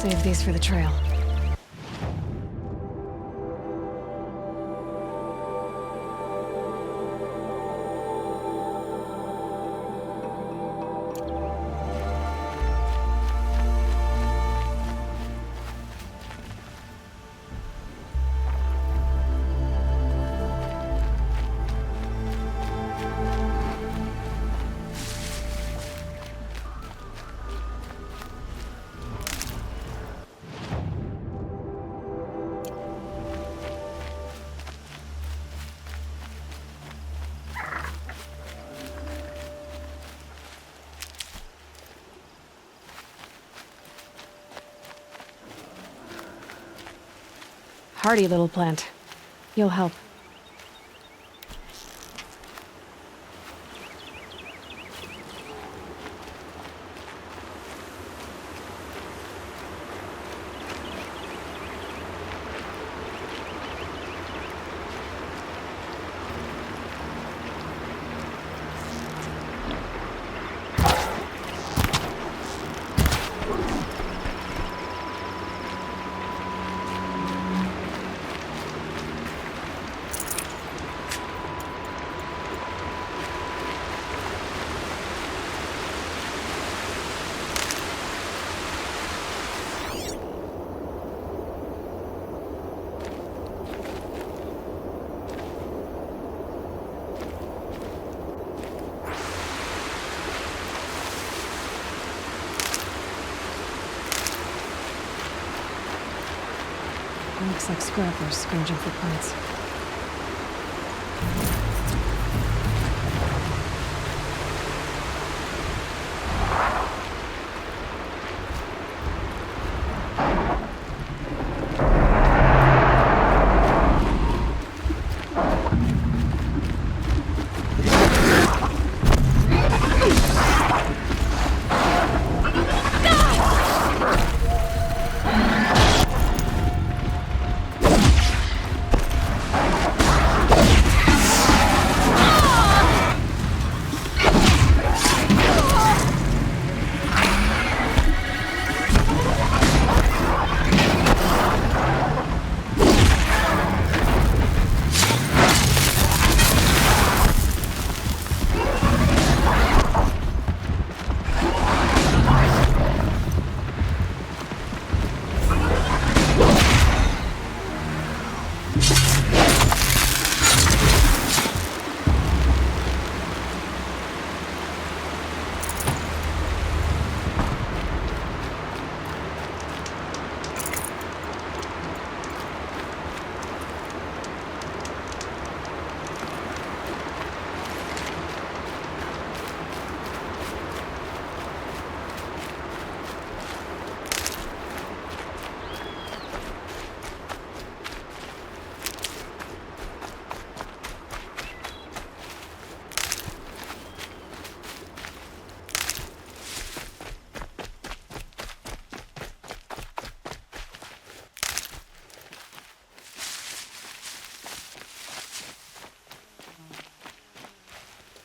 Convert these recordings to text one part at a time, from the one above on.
Save these for the trail. Hardy little plant. You'll help. Looks like scrappers scrounging for plants.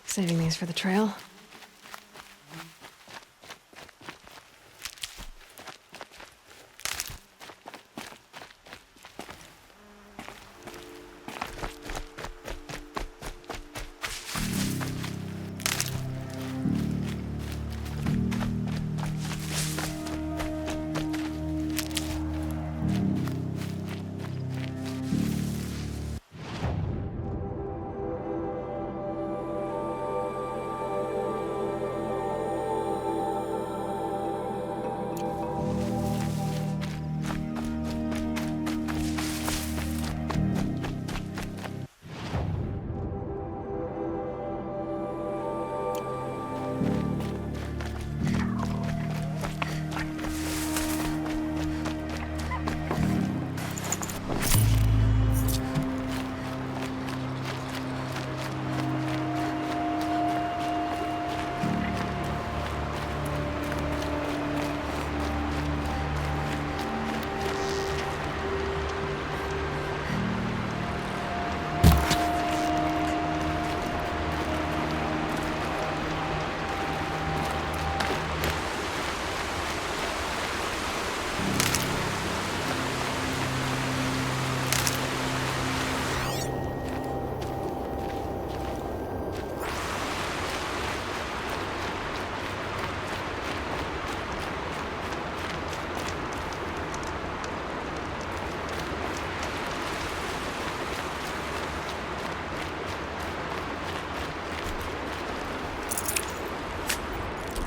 Saving these for the trail.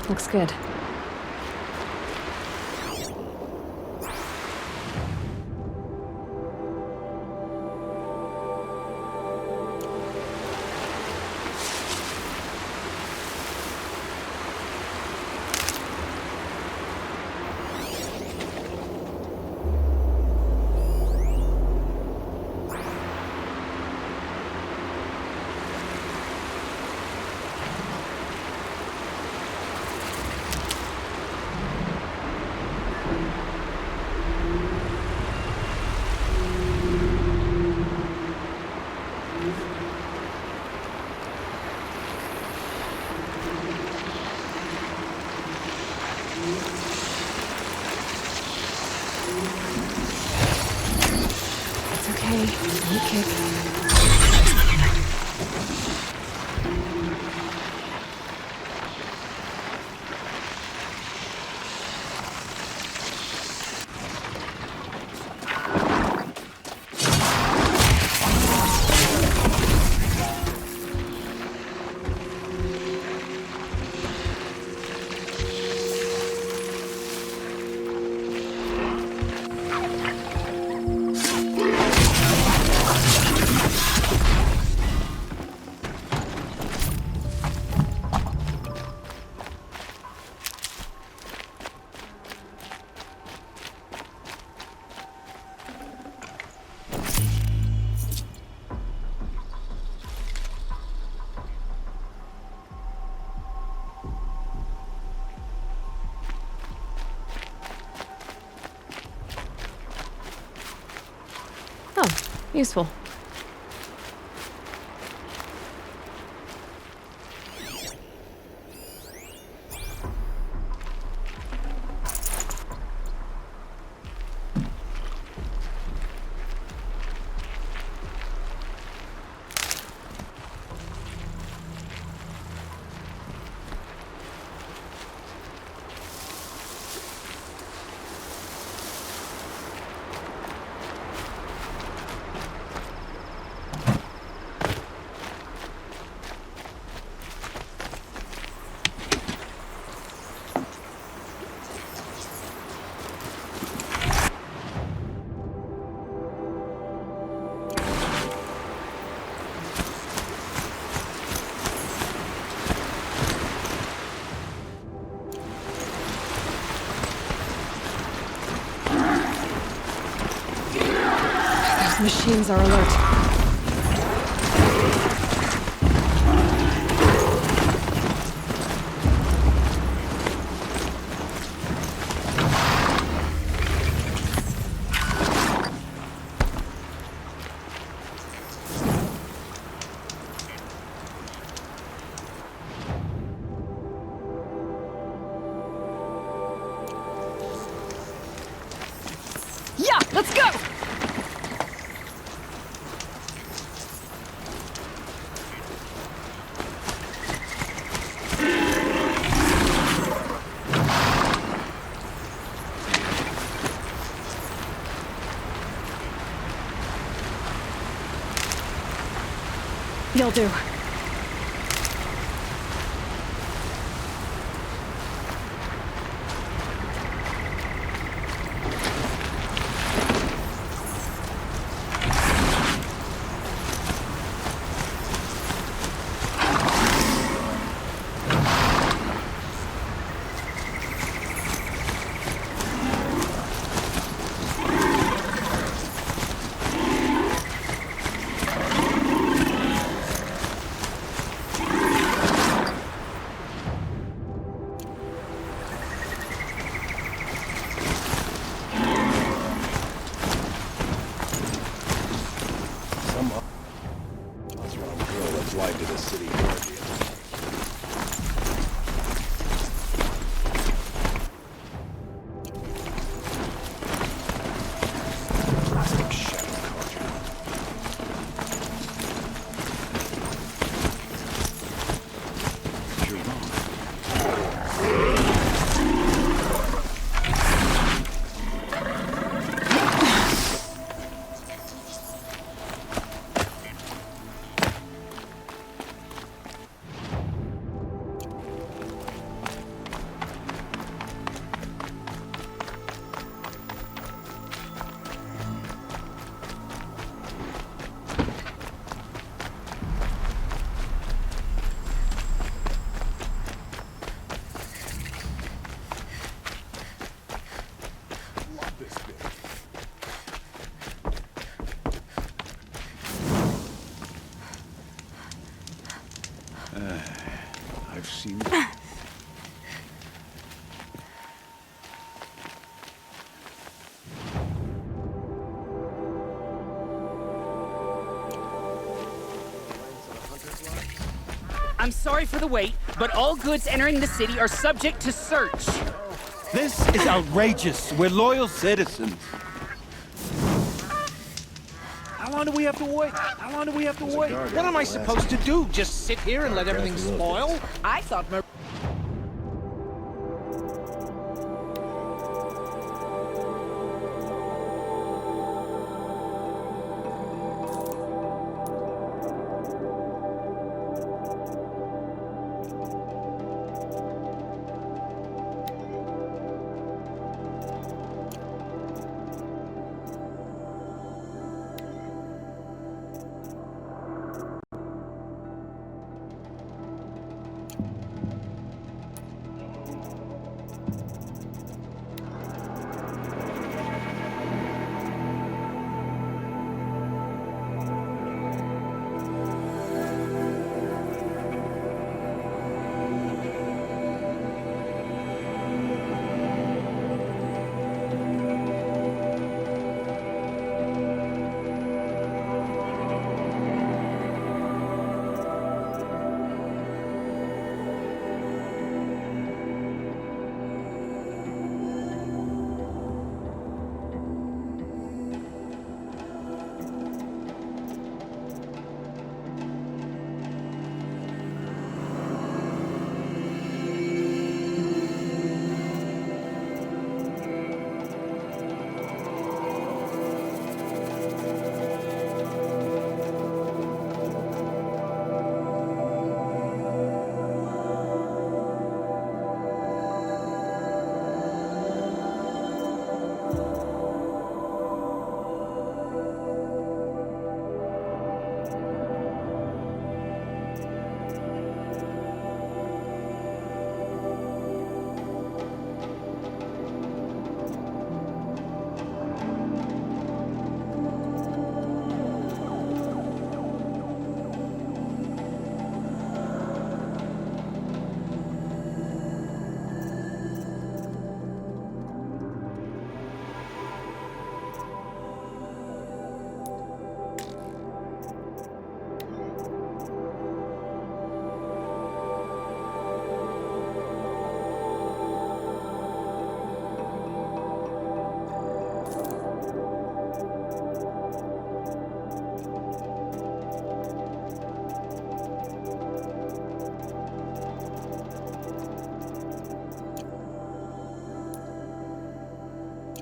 Looks good. It's okay. Don't kick. Oh, useful. Those machines are alert. Yeah, let's go! You'll do. Fly to the city guardian. Plastic shadow conjure. You're wrong. see me? I'm sorry for the wait, but all goods entering the city are subject to search. This is outrageous. We're loyal citizens. How long do we have to wait? How long do we have to wait? guard What am I at the last supposed to do? Just sit here and let everything Grass a little spoil? I thought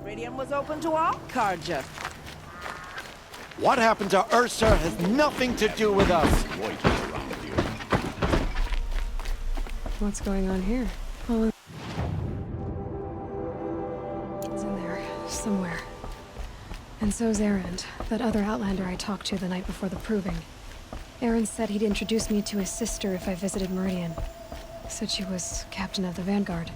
Meridian was open to all, Carja. What happened to Ursa has nothing to do with us. White around here. What's going on here? Well, it's in there, somewhere. And so's Erend, that other Outlander I talked to the night before the proving. Erend said he'd introduce me to his sister if I visited Meridian. Said she was captain of the Vanguard.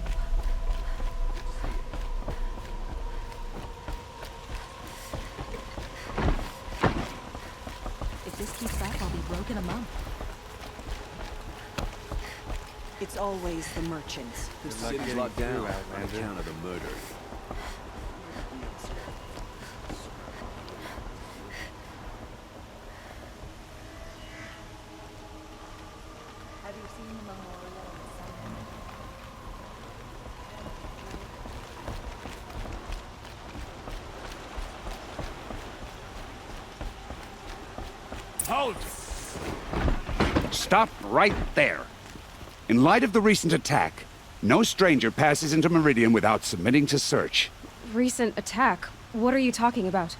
If this keeps up, I'll be broke in a month. It's always the merchants who The city's locked down on account of the murder. Have you seen the memorial of the sun? Halt! Stop right there. In light of the recent attack, no stranger passes into Meridian without submitting to search. Recent attack? What are you talking about?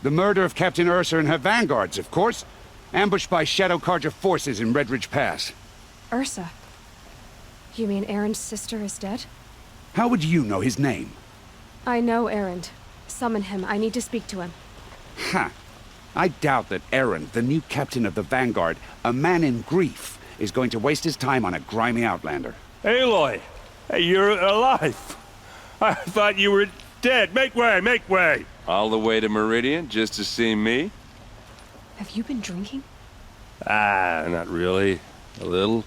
The murder of Captain Ursa and her vanguards, of course. Ambushed by Shadow Carja forces in Redridge Pass. Ursa? You mean Erend's sister is dead? How would you know his name? I know Erend. Summon him. I need to speak to him. Ha! I doubt that Erend, the new captain of the Vanguard, a man in grief, is going to waste his time on a grimy outlander. Aloy! Hey, you're alive! I thought you were dead. Make way, make way! All the way to Meridian just to see me? Have you been drinking? Ah, not really. A little.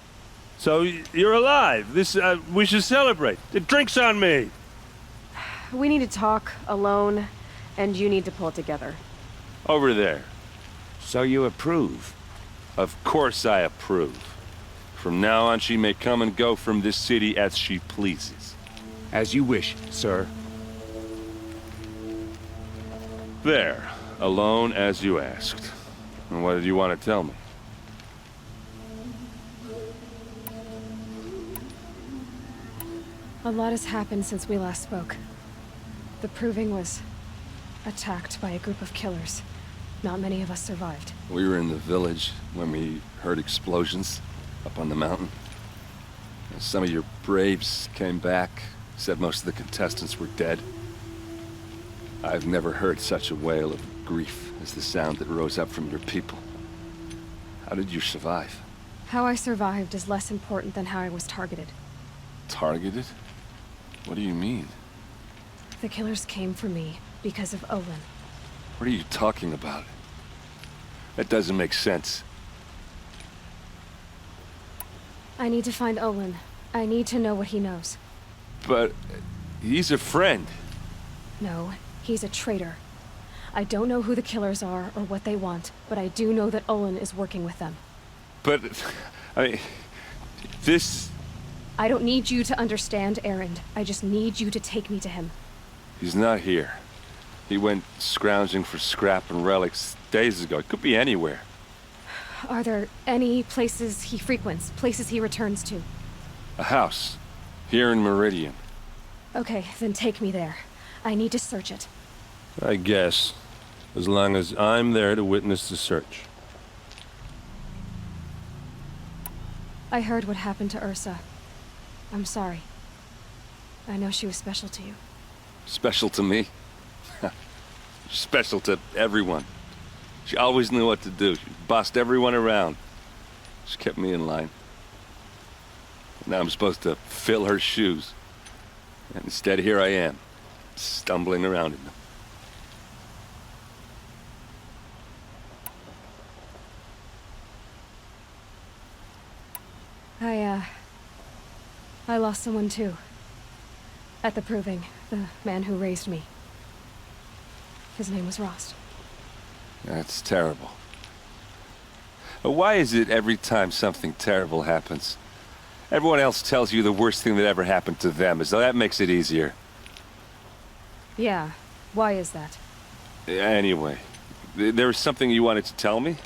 So you're alive. This we should celebrate. The drink's on me. We need to talk alone, and you need to pull it together. Over there. So you approve? Of course I approve. From now on, she may come and go from this city as she pleases. As you wish, sir. There. Alone as you asked. And what did you want to tell me? A lot has happened since we last spoke. The Proving was attacked by a group of killers. Not many of us survived. We were in the village when we heard explosions up on the mountain. And some of your braves came back, said most of the contestants were dead. I've never heard such a wail of grief as the sound that rose up from your people. How did you survive? How I survived is less important than how I was targeted. Targeted? What do you mean? The killers came for me because of Olin. What are you talking about? That doesn't make sense. I need to find Olin. I need to know what he knows. But he's a friend. No, he's a traitor. I don't know who the killers are or what they want, but I do know that Olin is working with them. But, I mean, this... I don't need you to understand, Erend. I just need you to take me to him. He's not here. He went scrounging for scrap and relics days ago. It could be anywhere. Are there any places he frequents, places he returns to? A house. Here in Meridian. Okay, then take me there. I need to search it. I guess. As long as I'm there to witness the search. I heard what happened to Ursa. I'm sorry. I know she was special to you. Special to me? Special to everyone. She always knew what to do. She bossed everyone around. She kept me in line. Now I'm supposed to fill her shoes. And instead, here I am, stumbling around in them. I lost someone too. At the Proving, the man who raised me. His name was Rost. That's terrible. But why is it every time something terrible happens, everyone else tells you the worst thing that ever happened to them, as though that makes it easier? Yeah, why is that? Anyway, there was something you wanted to tell me?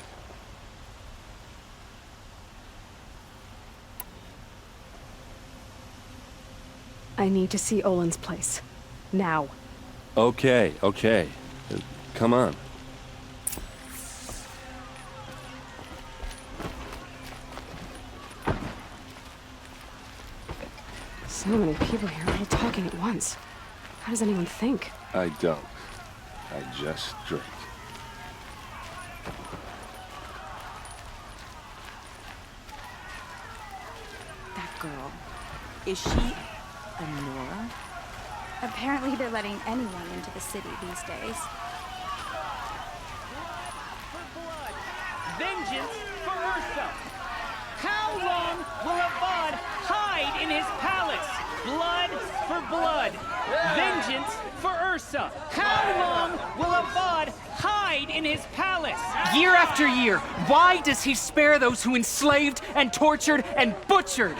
I need to see Olin's place. Now. Okay. Come on. So many people here, all talking at once. How does anyone think? I don't. I just drink. That girl. Is she a Nora? Apparently they're letting anyone into the city these days. Vengeance for Ursa! How long will Avad hide in his palace? Blood for blood. Vengeance for Ursa. How long will Avad hide in his palace? Year after year, why does he spare those who enslaved and tortured and butchered?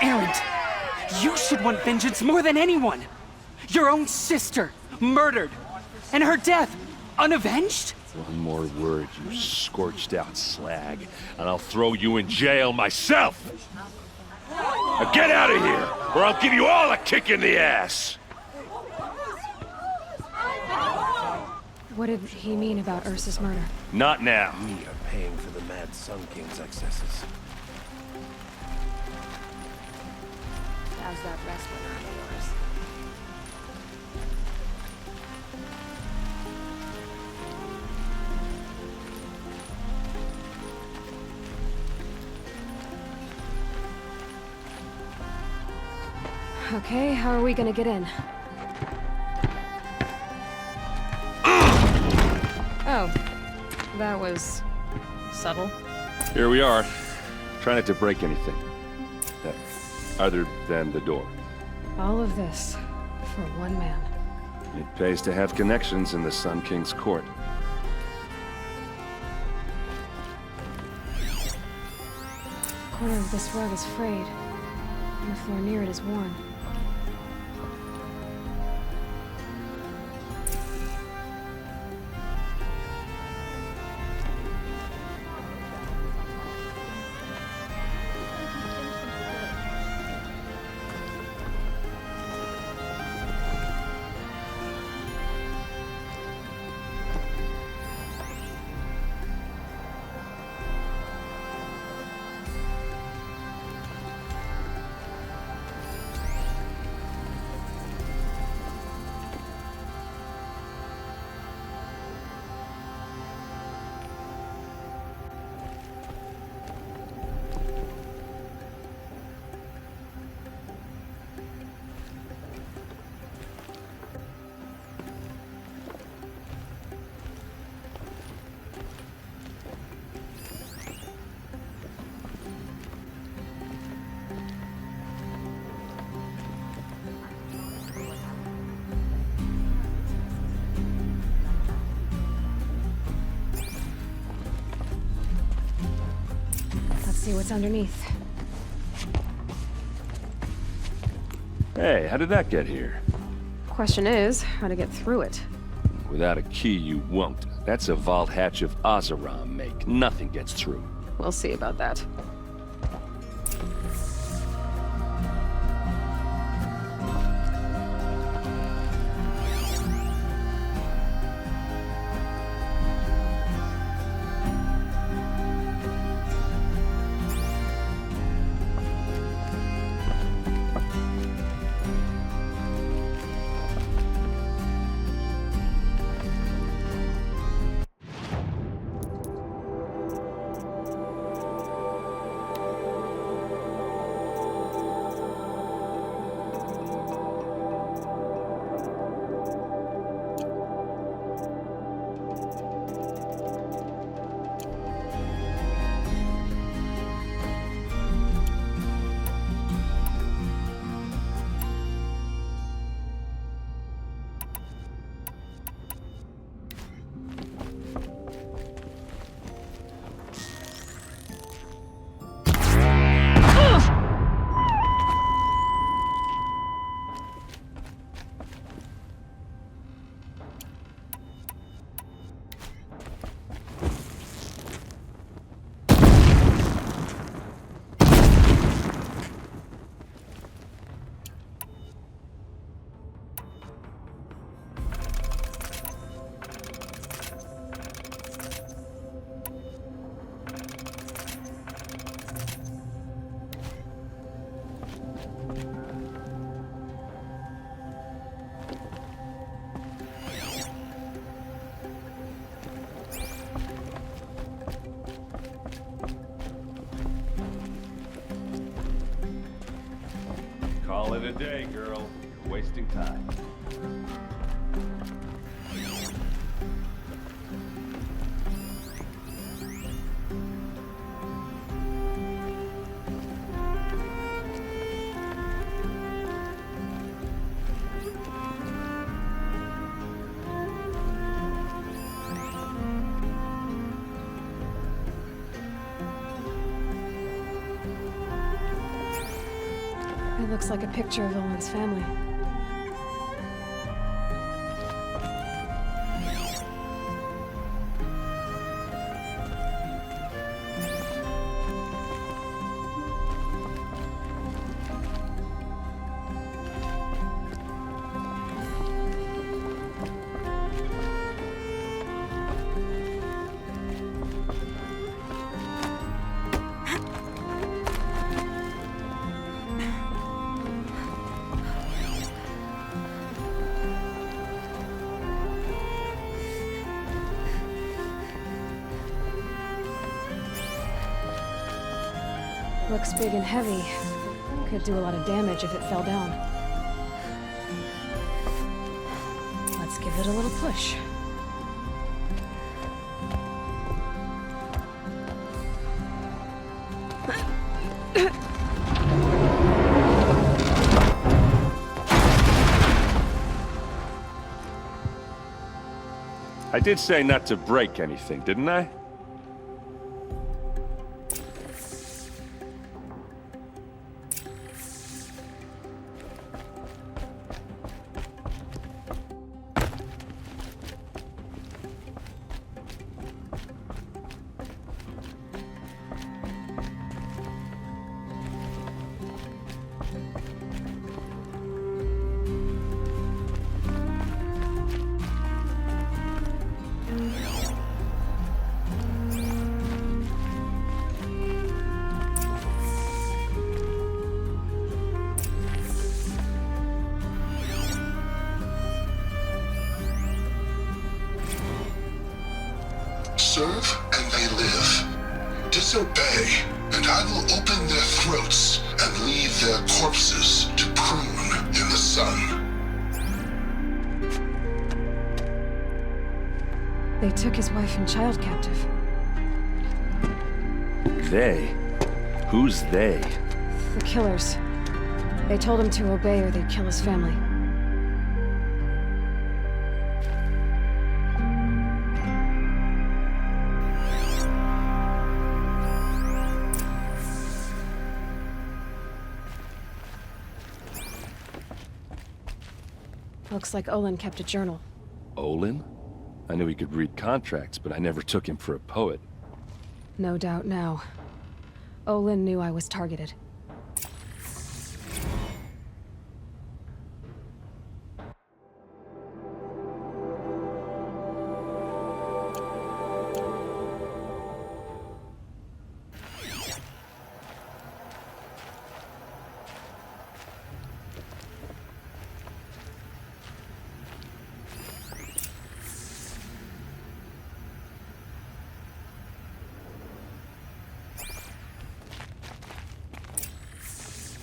Erend, you should want vengeance more than anyone. Your own sister, murdered, and her death, unavenged? One more word, you scorched out slag, and I'll throw you in jail myself! Now get out of here, or I'll give you all a kick in the ass! What did he mean about Ursa's murder? Not now. We are paying for the Mad Sun King's excesses. How's that wrestling arm of yours? Okay, how are we gonna get in? Oh, that was subtle. Here we are. Try not to break anything. Other than the door. All of this for one man. It pays to have connections in the Sun King's court. The corner of this rug is frayed, and the floor near it is worn. See what's underneath. Hey, how did that get here? Question is, how to get through it. Without a key, you won't. That's a vault hatch of Oseram make. Nothing gets through. We'll see about that. Call it a day, girl. You're wasting time. It looks like a picture of Owen's family. Looks big and heavy. Could do a lot of damage if it fell down. Let's give it a little push. I did say not to break anything, didn't I? Serve and they live. Disobey, and I will open their throats and leave their corpses to prune in the sun. They took his wife and child captive. They? Who's they? The killers. They told him to obey or they'd kill his family. Looks like Olin kept a journal. Olin? I knew he could read contracts, but I never took him for a poet. No doubt now. Olin knew I was targeted.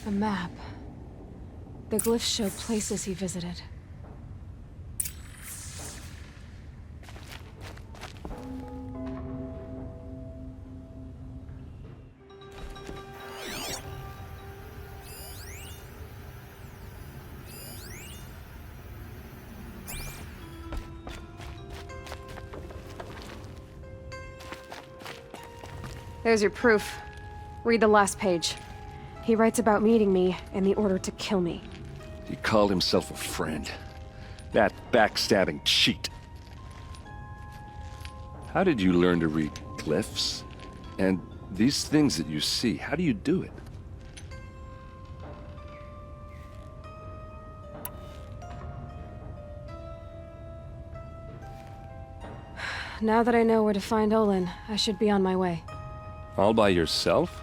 A map. The glyphs show places he visited. There's your proof. Read the last page. He writes about meeting me and the order to kill me. He called himself a friend. That backstabbing cheat. How did you learn to read glyphs? And these things that you see, how do you do it? Now that I know where to find Olin, I should be on my way. All by yourself?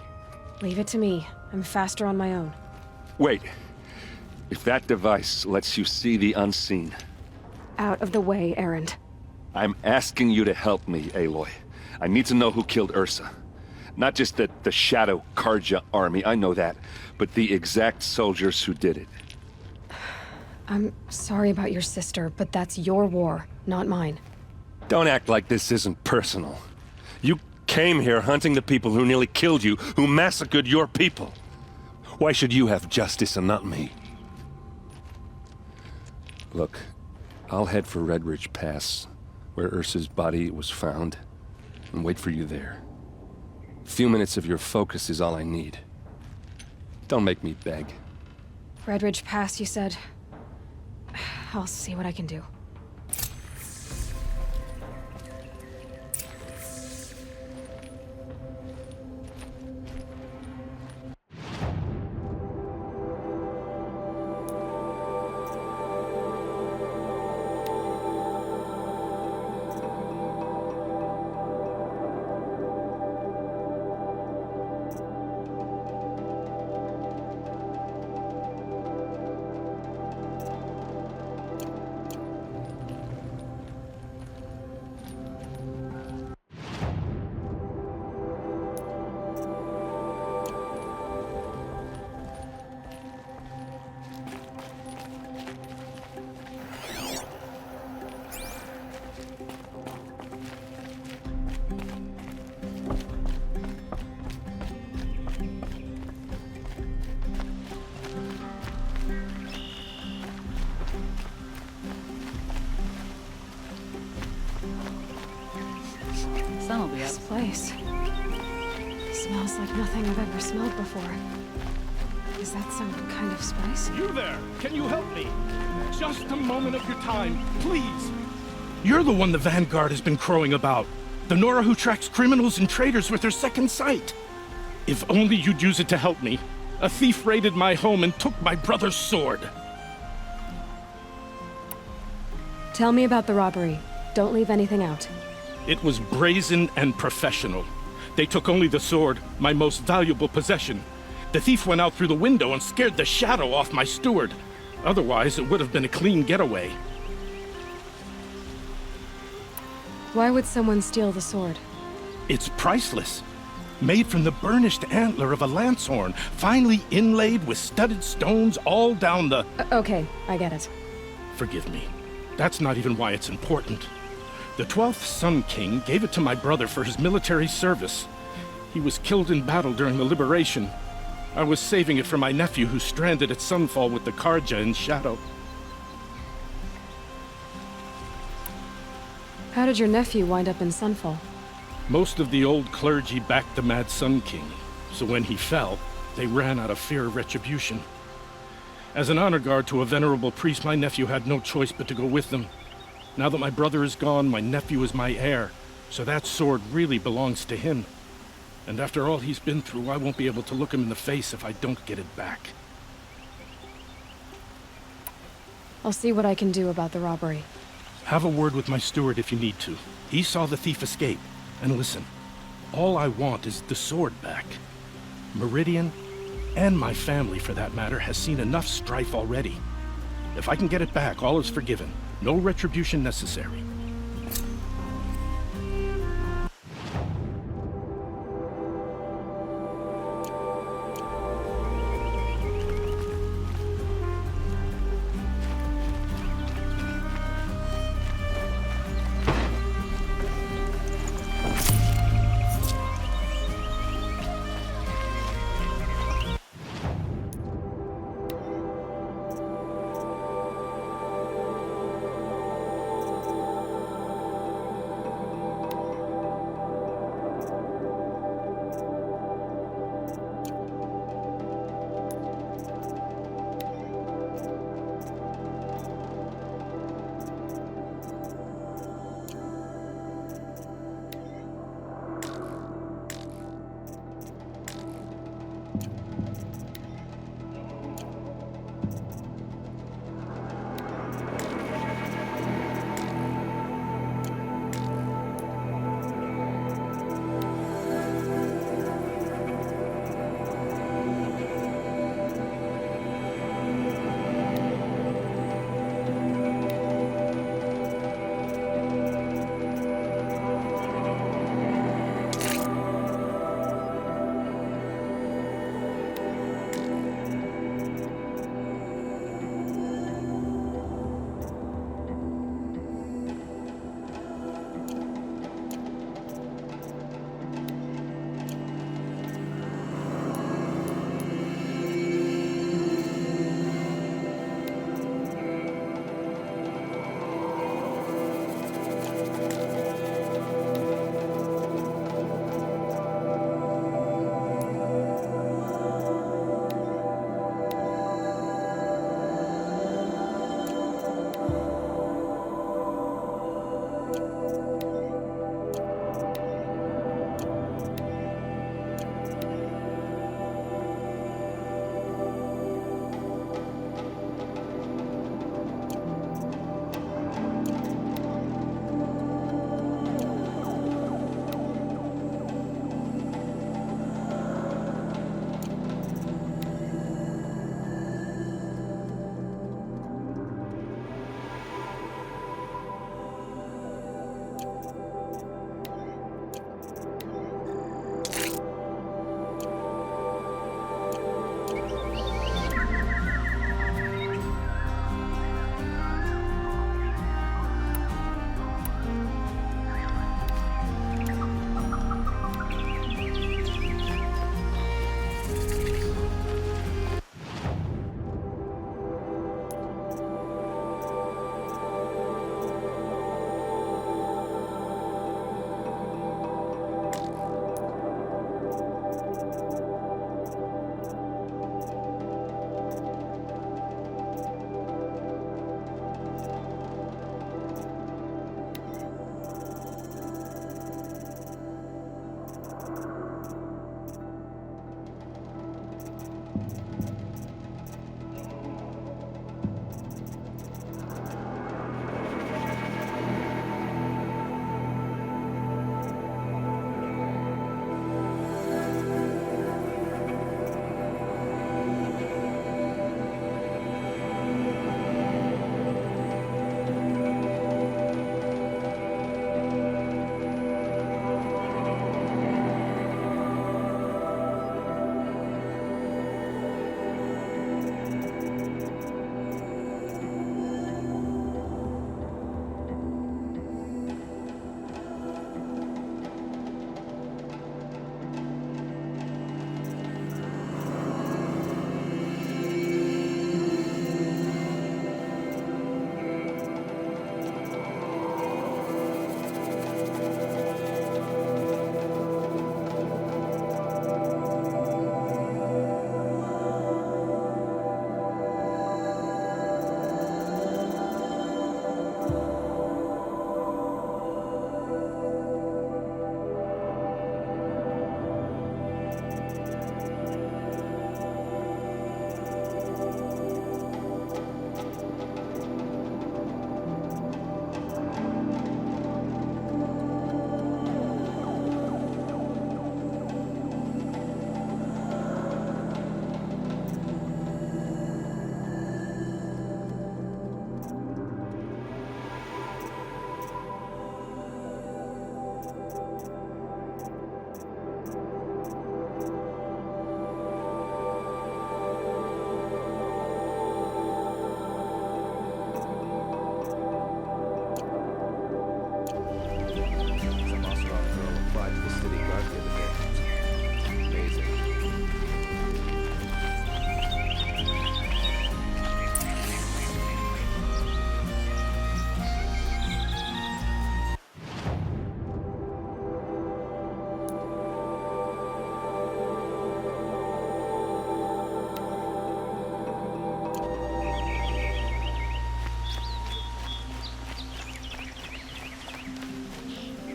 Leave it to me. I'm faster on my own. Wait. If that device lets you see the unseen... Out of the way, Erend. I'm asking you to help me, Aloy. I need to know who killed Ursa. Not just the Shadow Karja army, I know that, but the exact soldiers who did it. I'm sorry about your sister, but that's your war, not mine. Don't act like this isn't personal. You came here hunting the people who nearly killed you, who massacred your people. Why should you have justice and not me? Look, I'll head for Red Ridge Pass, where Ursa's body was found, and wait for you there. A few minutes of your focus is all I need. Don't make me beg. Red Ridge Pass, you said? I'll see what I can do. This place smells like nothing I've ever smelled before. Is that some kind of spice? You there! Can you help me? Just a moment of your time, please! You're the one the Vanguard has been crowing about. The Nora who tracks criminals and traitors with her second sight. If only you'd use it to help me. A thief raided my home and took my brother's sword. Tell me about the robbery. Don't leave anything out. It was brazen and professional. They took only the sword, my most valuable possession. The thief went out through the window and scared the shadow off my steward. Otherwise, it would have been a clean getaway. Why would someone steal the sword? It's priceless. Made from the burnished antler of a lancehorn, finely inlaid with studded stones all down the... Okay, I get it. Forgive me. That's not even why it's important. The 12th Sun King gave it to my brother for his military service. He was killed in battle during the Liberation. I was saving it for my nephew who's stranded at Sunfall with the Karja in Shadow. How did your nephew wind up in Sunfall? Most of the old clergy backed the Mad Sun King, so when he fell, they ran out of fear of retribution. As an honor guard to a venerable priest, my nephew had no choice but to go with them. Now that my brother is gone, my nephew is my heir, so that sword really belongs to him. And after all he's been through, I won't be able to look him in the face if I don't get it back. I'll see what I can do about the robbery. Have a word with my steward if you need to. He saw the thief escape. And listen, all I want is the sword back. Meridian, and my family for that matter, has seen enough strife already. If I can get it back, all is forgiven. No retribution necessary.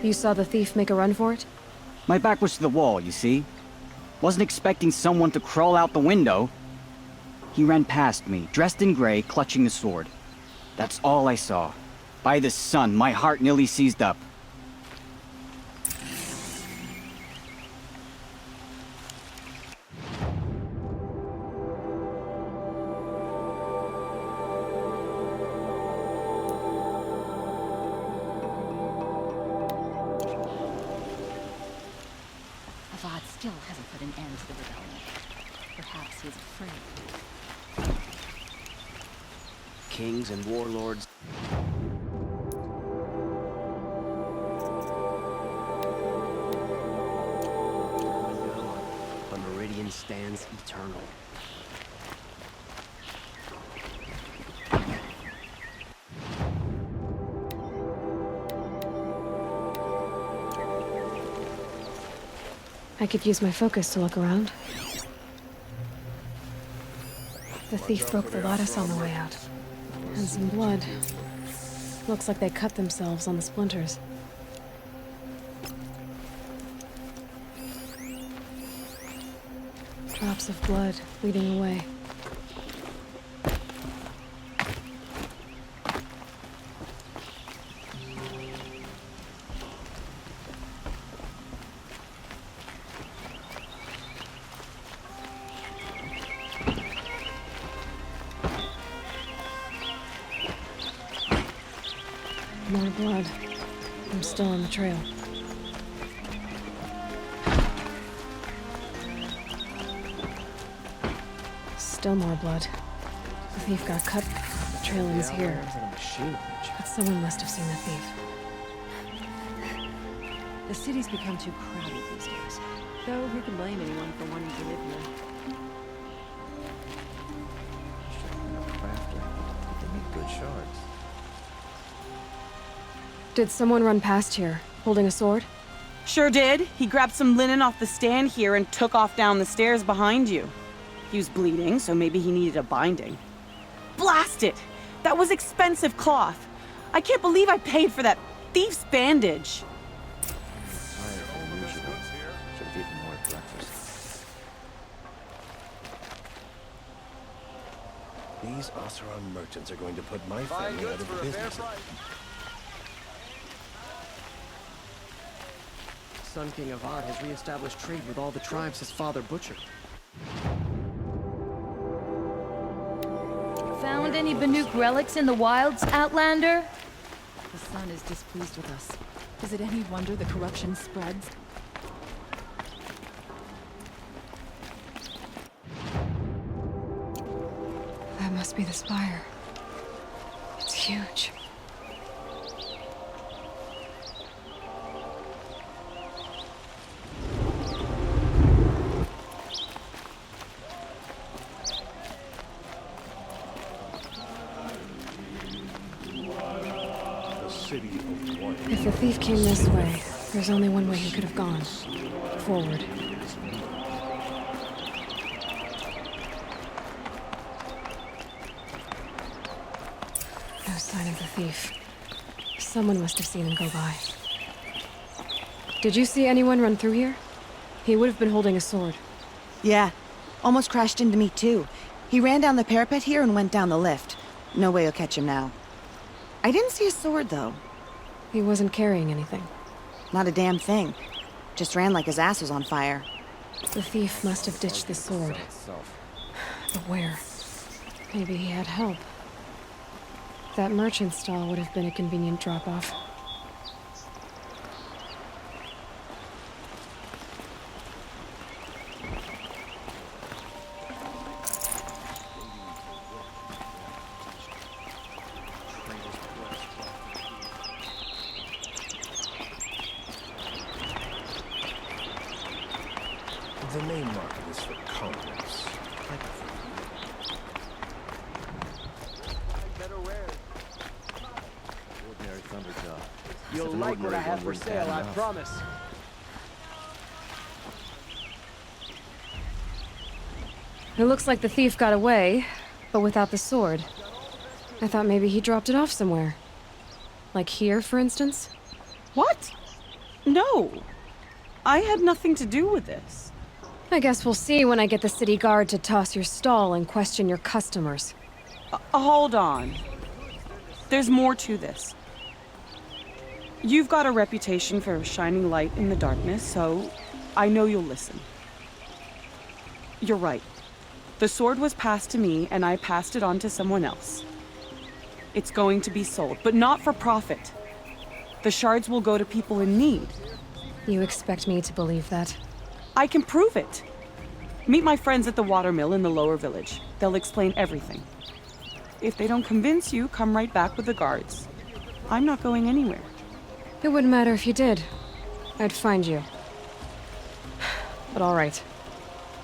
You saw the thief make a run for it? My back was to the wall, you see? Wasn't expecting someone to crawl out the window. He ran past me, dressed in gray, clutching the sword. That's all I saw. By the sun, my heart nearly seized up. Avad still hasn't put an end to the rebellion. Perhaps he's afraid. Kings and warlords. A meridian stands eternal. I could use my focus to look around. The thief broke the lattice on the way out. And some blood. Looks like they cut themselves on the splinters. Drops of blood leading away. More blood. I'm still on the trail. Still more blood. The thief got cut. The trail ends here. But someone must have seen the thief. The city's become too crowded these days. Though, who can blame anyone for wanting to live here? They need good shards. Did someone run past here, holding a sword? Sure did. He grabbed some linen off the stand here and took off down the stairs behind you. He was bleeding, so maybe he needed a binding. Blast it! That was expensive cloth. I can't believe I paid for that thief's bandage. Higher than usual. Should have eaten more at breakfast. These Oseram merchants are going to put my family out of business. Sun King Avad has re-established trade with all the tribes his father butchered. Found any Banuk relics in the wilds, Outlander? The sun is displeased with us. Is it any wonder the corruption spreads? That must be the spire. It's huge. If the thief came this way, there's only one way he could have gone. Forward. No sign of the thief. Someone must have seen him go by. Did you see anyone run through here? He would have been holding a sword. Yeah. Almost crashed into me, too. He ran down the parapet here and went down the lift. No way you'll catch him now. I didn't see a sword, though. He wasn't carrying anything. Not a damn thing. Just ran like his ass was on fire. The thief must have ditched the sword. But where? Maybe he had help. That merchant stall would have been a convenient drop-off. The main market is for commerce. Ordinary thunderjaw. You'll like what I have for sale, I promise. It looks like the thief got away, but without the sword. I thought maybe he dropped it off somewhere. Like here, for instance? What? No. I had nothing to do with this. I guess we'll see when I get the city guard to toss your stall and question your customers. Hold on. There's more to this. You've got a reputation for shining light in the darkness, so I know you'll listen. You're right. The sword was passed to me, and I passed it on to someone else. It's going to be sold, but not for profit. The shards will go to people in need. You expect me to believe that? I can prove it. Meet my friends at the watermill in the lower village. They'll explain everything. If they don't convince you, come right back with the guards. I'm not going anywhere. It wouldn't matter if you did. I'd find you. But all right.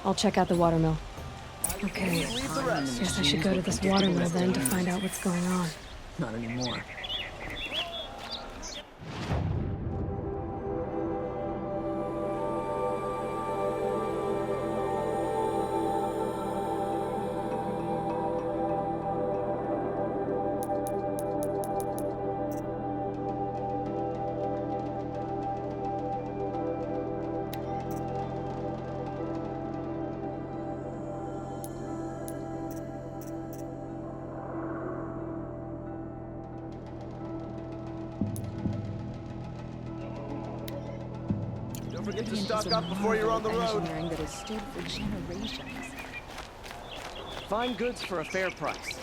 I'll check out the watermill. Okay, guess I should go to this watermill then to find out what's going on. Not anymore. Don't forget to stock up before you're on the road. Engineering that has stood for generations. Find goods for a fair price.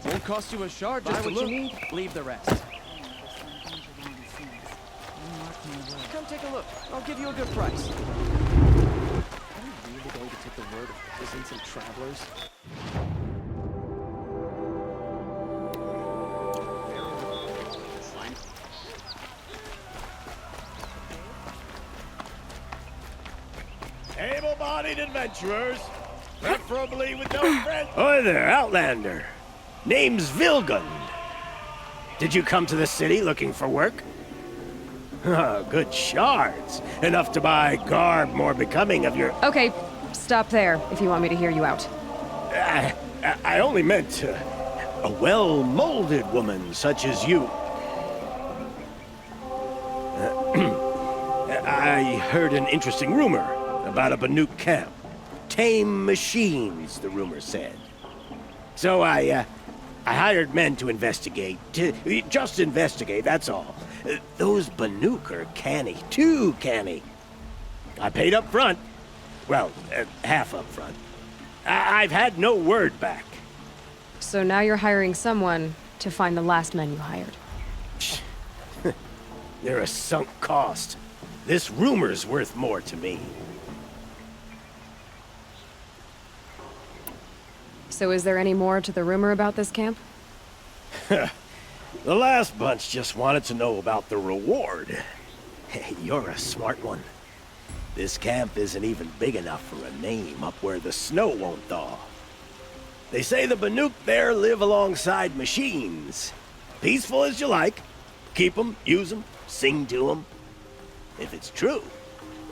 Won't cost you a shard just to look. Buy what you need, leave the rest. Come take a look. I'll give you a good price. Are you really going to take the word of peasants and travelers? Able-bodied adventurers, preferably with no friends. Hi there, Outlander. Name's Vilgund. Did you come to the city looking for work? Oh, good shards. Enough to buy garb more becoming of your... Okay, stop there if you want me to hear you out. I only meant a well-molded woman such as you. I heard an interesting rumor about a Banuk camp. Tame machines, the rumor said. So I hired men to investigate. Just investigate, that's all. Those Banuk are canny, too canny. I paid up front. Well, half up front. I've had no word back. So now you're hiring someone to find the last men you hired. They're a sunk cost. This rumor's worth more to me. So is there any more to the rumor about this camp? The last bunch just wanted to know about the reward. Hey, you're a smart one. This camp isn't even big enough for a name up where the snow won't thaw. They say the Banuk there live alongside machines. Peaceful as you like. Keep them, use them, sing to them. If it's true,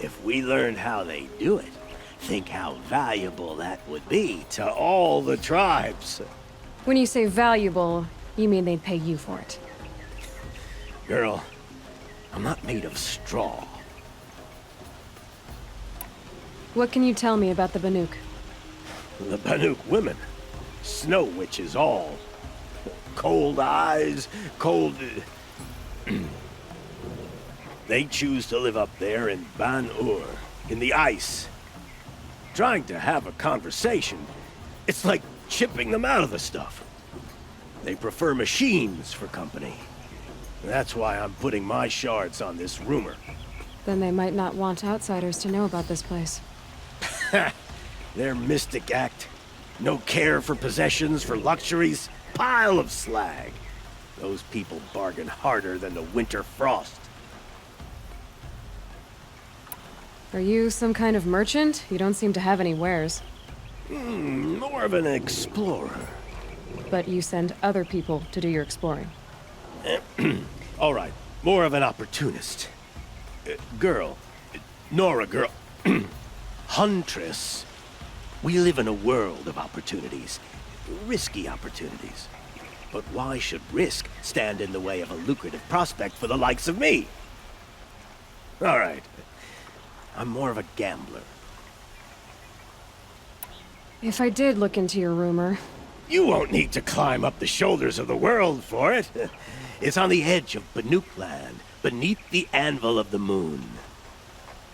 if we learned how they do it, think how valuable that would be to all the tribes. When you say valuable, you mean they'd pay you for it. Girl, I'm not made of straw. What can you tell me about the Banuk? The Banuk women. Snow witches all. Cold eyes, cold... They choose to live up there in Ban-Ur, in the ice. Trying to have a conversation, it's like chipping them out of the stuff. They prefer machines for company. That's why I'm putting my shards on this rumor. Then they might not want outsiders to know about this place. Their mystic act. No care for possessions, for luxuries. Pile of slag. Those people bargain harder than the winter frost. Are you some kind of merchant? You don't seem to have any wares. More of an explorer. But you send other people to do your exploring. All right, more of an opportunist. Girl. Nora girl. Huntress. We live in a world of opportunities. Risky opportunities. But why should risk stand in the way of a lucrative prospect for the likes of me? All right. I'm more of a gambler. If I did look into your rumor... You won't need to climb up the shoulders of the world for it. It's on the edge of Banuk land, beneath the anvil of the moon.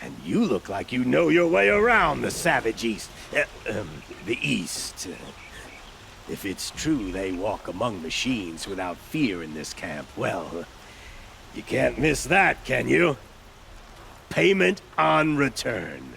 And you look like you know your way around the savage east. The east. If it's true they walk among machines without fear in this camp, well, you can't miss that, can you? Payment on return.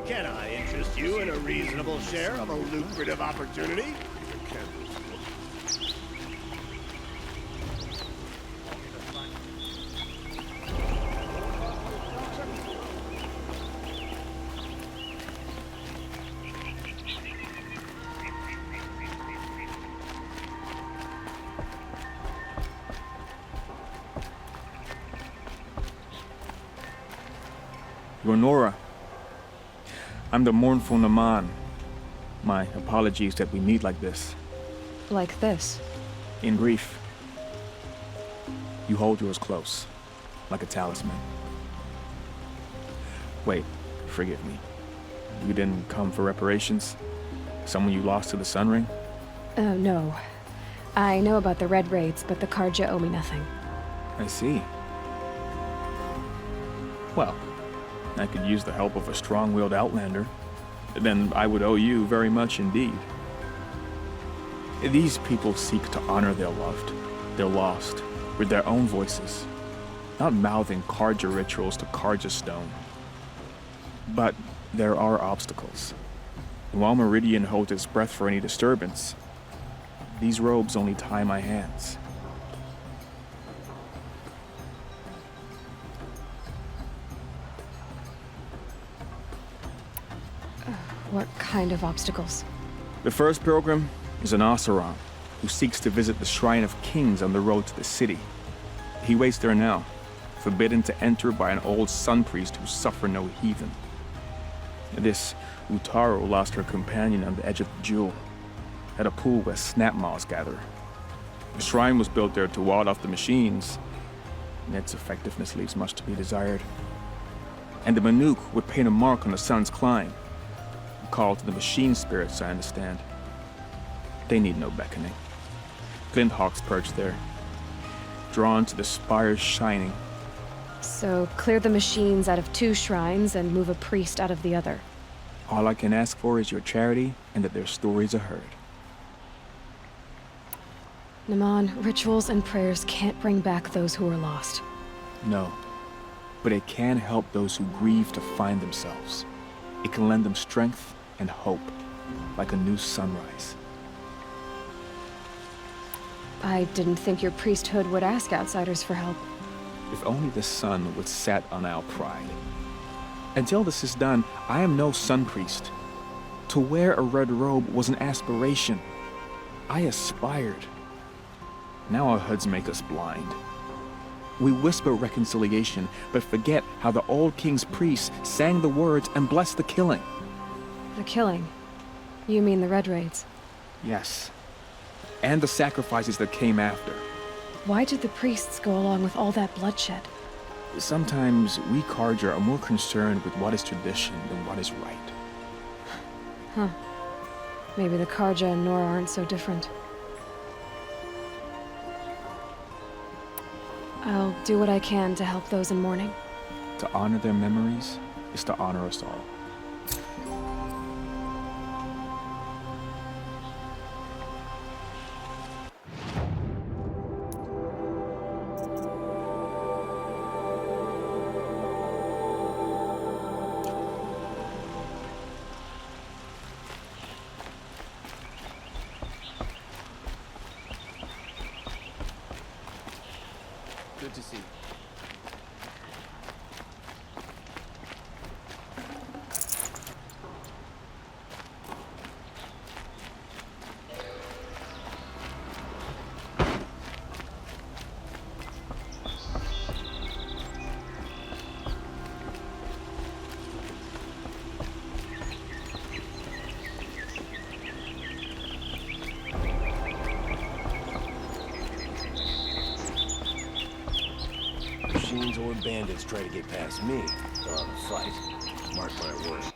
Can I interest you in a reasonable share of a lucrative opportunity? Ronora. I'm the mournful Naman. My apologies that we meet like this. Like this? In grief. You hold yours close, like a talisman. Wait, forgive me. You didn't come for reparations? Someone you lost to the Sun Ring? Oh, no. I know about the Red Raids, but the Karja owe me nothing. I see. Well, I could use the help of a strong-willed outlander. Then I would owe you very much indeed. These people seek to honor their loved, their lost, with their own voices, not mouthing Karja rituals to Karja stone. But there are obstacles. And while Meridian holds its breath for any disturbance, these robes only tie my hands. What kind of obstacles? The first pilgrim is an Oseram who seeks to visit the Shrine of Kings on the road to the city. He waits there now, forbidden to enter by an old sun priest who suffered no heathen. This Utaru lost her companion on the edge of the jewel, at a pool where snap moths gather. The shrine was built there to ward off the machines, and its effectiveness leaves much to be desired. And the Banuk would paint a mark on the sun's climb, a call to the machine spirits, I understand. They need no beckoning. Glinthawks perch there, drawn to the spires shining. So clear the machines out of 2 shrines and move a priest out of the other. All I can ask for is your charity and that their stories are heard. Naman, rituals and prayers can't bring back those who are lost. No, but it can help those who grieve to find themselves. It can lend them strength and hope, like a new sunrise. I didn't think your priesthood would ask outsiders for help. If only the sun would set on our pride. Until this is done, I am no sun priest. To wear a red robe was an aspiration. I aspired. Now our hoods make us blind. We whisper reconciliation, but forget how the old king's priests sang the words and blessed the killing. The killing? You mean the Red Raids? Yes. And the sacrifices that came after. Why did the priests go along with all that bloodshed? Sometimes we Karja are more concerned with what is tradition than what is right. Huh. Maybe the Karja and Nora aren't so different. I'll do what I can to help those in mourning. To honor their memories is to honor us all. seat. Machines or bandits try to get past me, they're on a fight. Mark my words.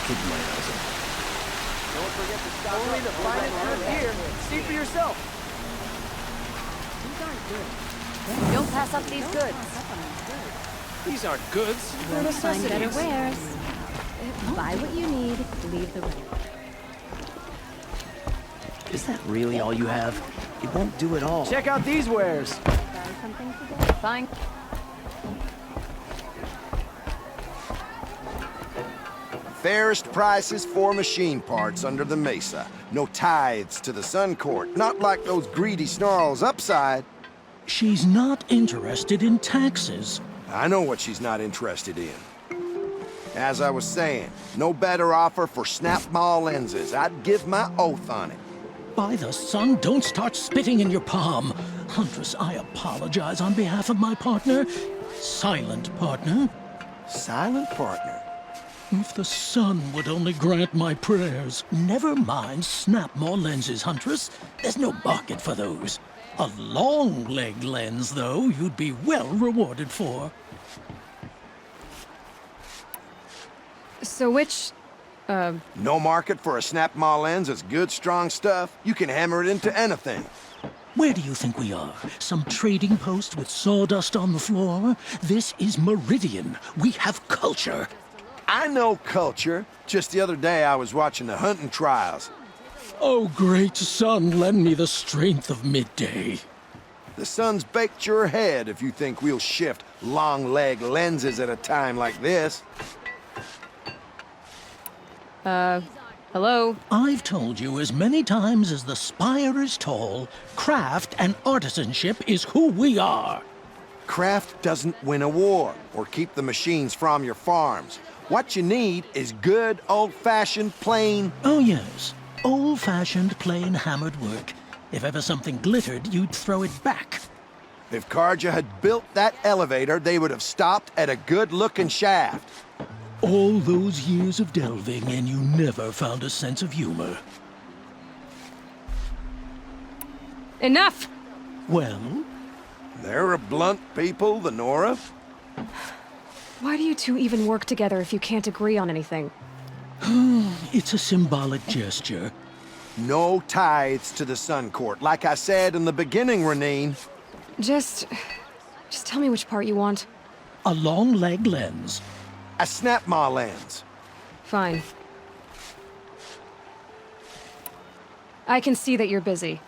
keeping my eyes open. Don't forget to stop. Only the finest good beer. See for yourself. These aren't good. Don't pass up these goods. These aren't goods. They're Find necessities. better wares. Buy what you need, leave the rest. Is that really all you have? It won't do it all. Check out these wares. Buy something today. Fine. Fairest prices for machine parts under the mesa. No tithes to the Sun Court, not like those greedy snarls upside. She's not interested in taxes. I know what she's not interested in. As I was saying, no better offer for snap-maw lenses. I'd give my oath on it. By the sun, don't start spitting in your palm. Huntress, I apologize on behalf of my partner. Silent partner. Silent partner? If the sun would only grant my prayers. Never mind snap-maw lenses, Huntress. There's no market for those. A long-leg lens, though, you'd be well rewarded for. So which, No market for a snap-maw lens is good, strong stuff. You can hammer it into anything. Where do you think we are? Some trading post with sawdust on the floor? This is Meridian. We have culture. I know culture. Just the other day I was watching the hunting trials. Oh, great sun, lend me the strength of midday. The sun's baked your head if you think we'll shift long-leg lenses at a time like this. Hello? I've told you as many times as the spire is tall, craft and artisanship is who we are. Craft doesn't win a war or keep the machines from your farms. What you need is good, old-fashioned, plain... Oh, yes. Old-fashioned, plain hammered work. If ever something glittered, you'd throw it back. If Carja had built that elevator, they would have stopped at a good-looking shaft. All those years of delving, and you never found a sense of humor. Enough! Well? They're a blunt people, the Nora. Why do you two even work together if you can't agree on anything? It's a symbolic gesture. No tithes to the Sun Court, like I said in the beginning, Renine. Just tell me which part you want. A long leg lens. A snap-maw lens. Fine. I can see that you're busy.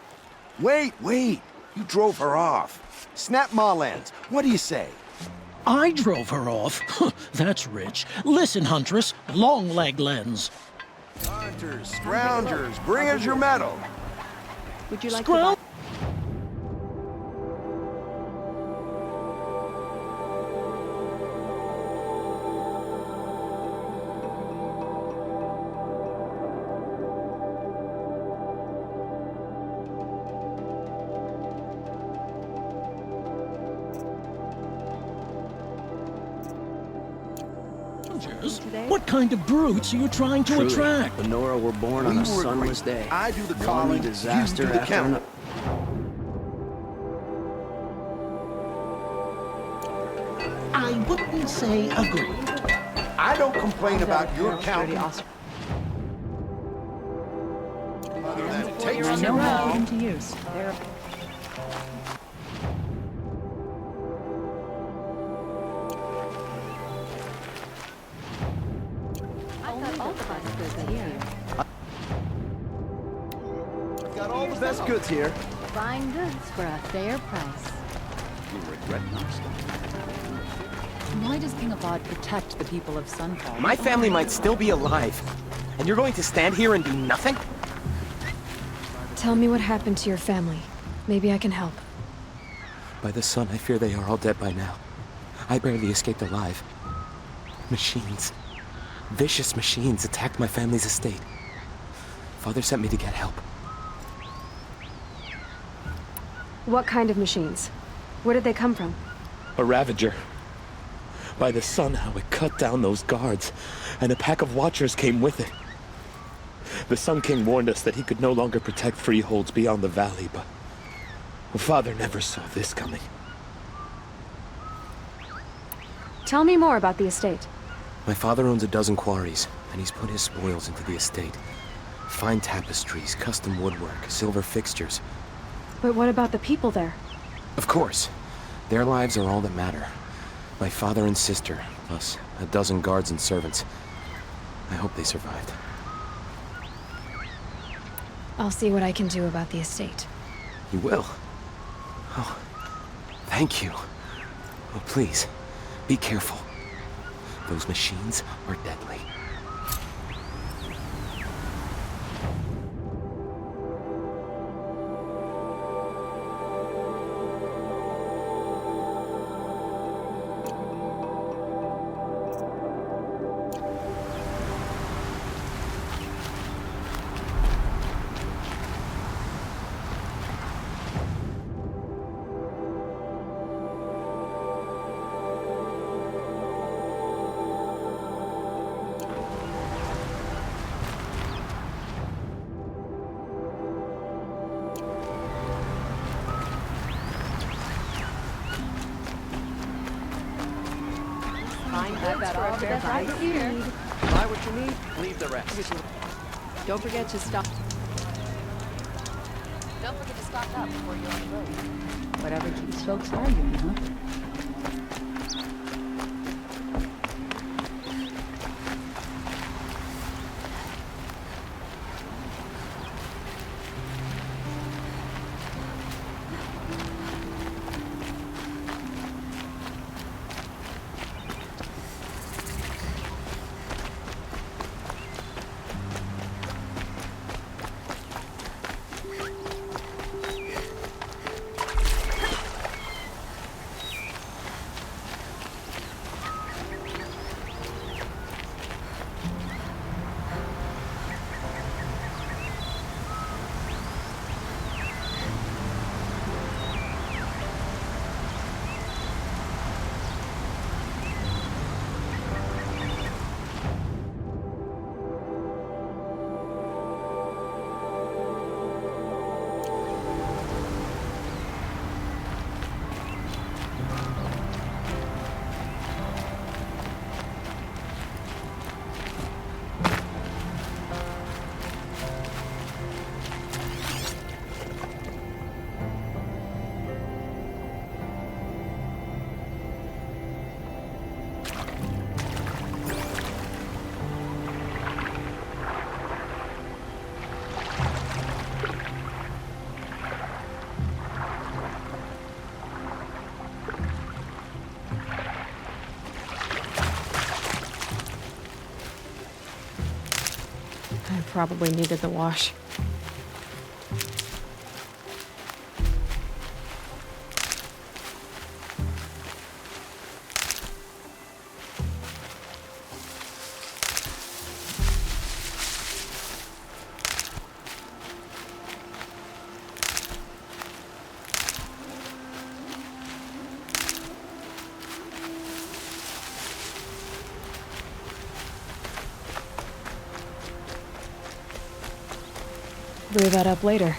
Wait. You drove her off. Snap-maw lens. What do you say? I drove her off? That's rich. Listen, Huntress. Long leg lens. Hunters, scroungers, bring us your medal. Would you like Scroung- What kind of brutes are you trying to Truly, attract? The Nora were born on a sunless day. I do the One calling, disaster you do the after counting. another. I wouldn't say agreed. I don't complain about your counting. Other than it takes I too know how to put long. them to use. They're Got all the best goods here. Fine goods for a fair price. You regret not Why does King Avad protect the people of Sunfall? My family might still be alive. And you're going to stand here and do nothing? Tell me what happened to your family. Maybe I can help. By the sun, I fear they are all dead by now. I barely escaped alive. Machines. Vicious machines attacked my family's estate. Father sent me to get help. What kind of machines? Where did they come from? A Ravager. By the sun, how it cut down those guards, and a pack of watchers came with it. The Sun King warned us that he could no longer protect freeholds beyond the valley, but Father never saw this coming. Tell me more about the estate. My father owns a dozen quarries, and he's put his spoils into the estate. Fine tapestries, custom woodwork, silver fixtures. But what about the people there? Of course. Their lives are all that matter. My father and sister, plus a dozen guards and servants. I hope they survived. I'll see what I can do about the estate. You will? Oh, thank you. Oh, please, be careful. Those machines are deadly. I've got all the best items you need. Buy what you need, leave the rest. Don't forget to stop. Don't forget to stock up before you're on the road. Whatever keeps folks arguing, huh? Probably needed the wash. Brew that up later.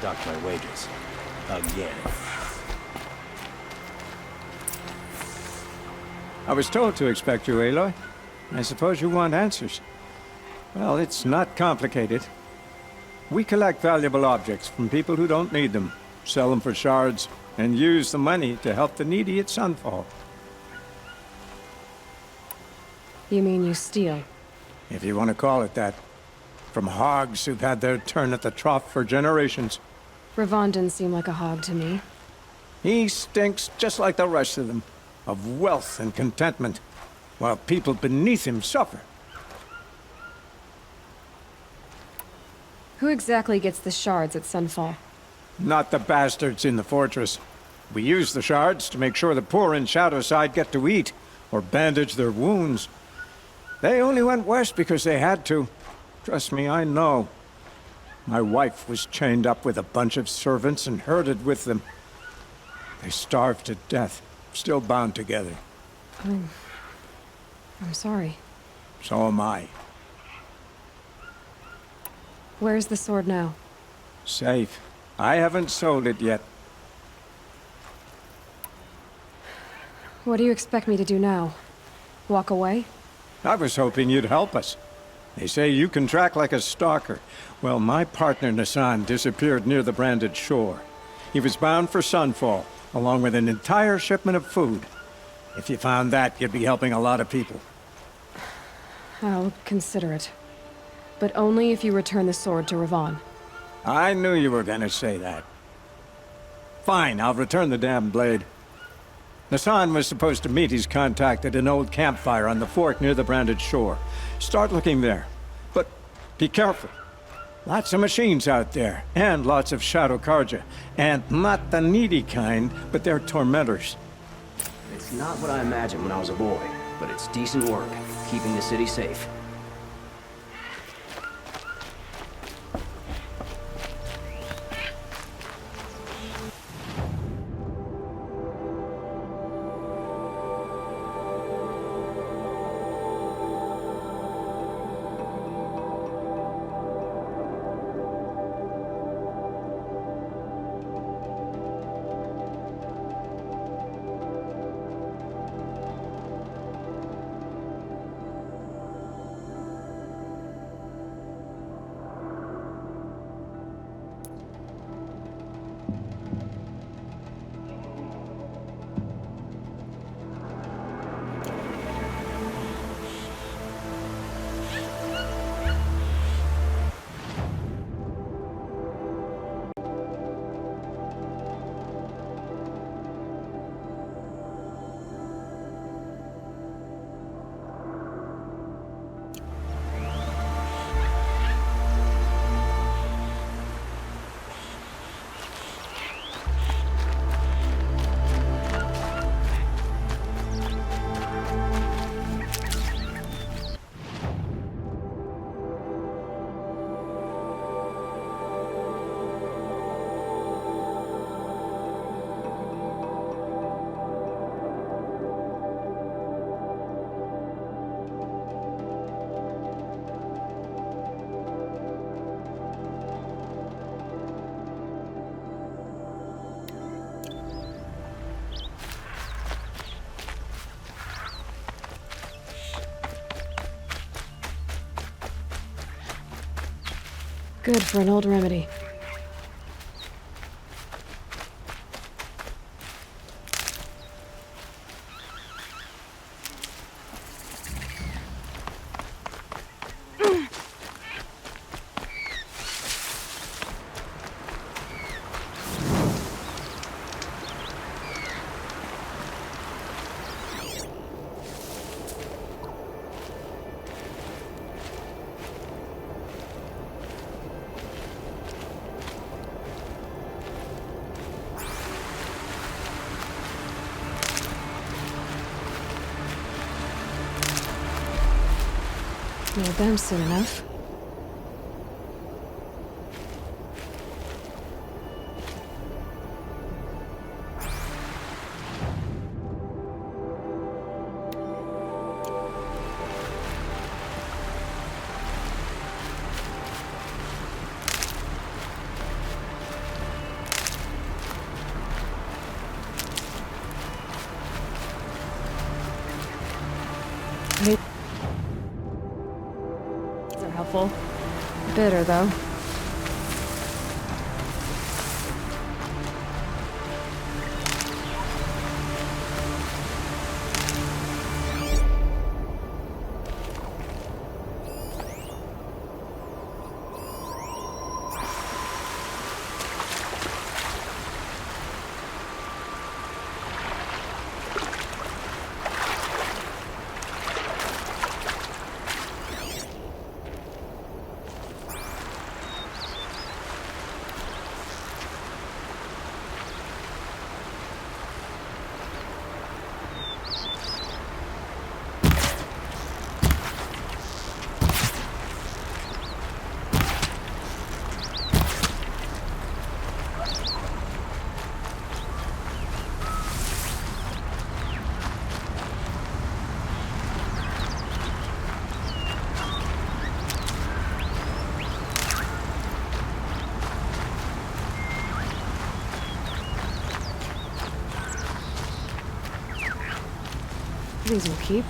Dock my wages. Again. I was told to expect you, Aloy. I suppose you want answers. Well, it's not complicated. We collect valuable objects from people who don't need them, sell them for shards, and use the money to help the needy at Sunfall. You mean you steal? If you want to call it that. From hogs who've had their turn at the trough for generations. Ravon didn't seem like a hog to me. He stinks just like the rest of them, of wealth and contentment, while people beneath him suffer. Who exactly gets the shards at Sunfall? Not the bastards in the fortress. We use the shards to make sure the poor in Shadowside get to eat, or bandage their wounds. They only went west because they had to. Trust me, I know. My wife was chained up with a bunch of servants and herded with them. They starved to death, still bound together. I'm sorry. So am I. Where's the sword now? Safe. I haven't sold it yet. What do you expect me to do now? Walk away? I was hoping you'd help us. They say you can track like a stalker. Well, my partner Nassan disappeared near the Branded Shore. He was bound for Sunfall, along with an entire shipment of food. If you found that, you'd be helping a lot of people. I'll consider it. But only if you return the sword to Ravon. I knew you were gonna say that. Fine, I'll return the damn blade. Nassan was supposed to meet his contact at an old campfire on the fork near the Branded Shore. Start looking there. But be careful. Lots of machines out there, and lots of Shadow Karja. And not the needy kind, but they're tormentors. Not what I imagined when I was a boy, but it's decent work, keeping the city safe. Good for an old remedy. Nailed them soon enough. Helpful. Bitter, though. These will keep.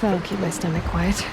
That'll keep my stomach quiet.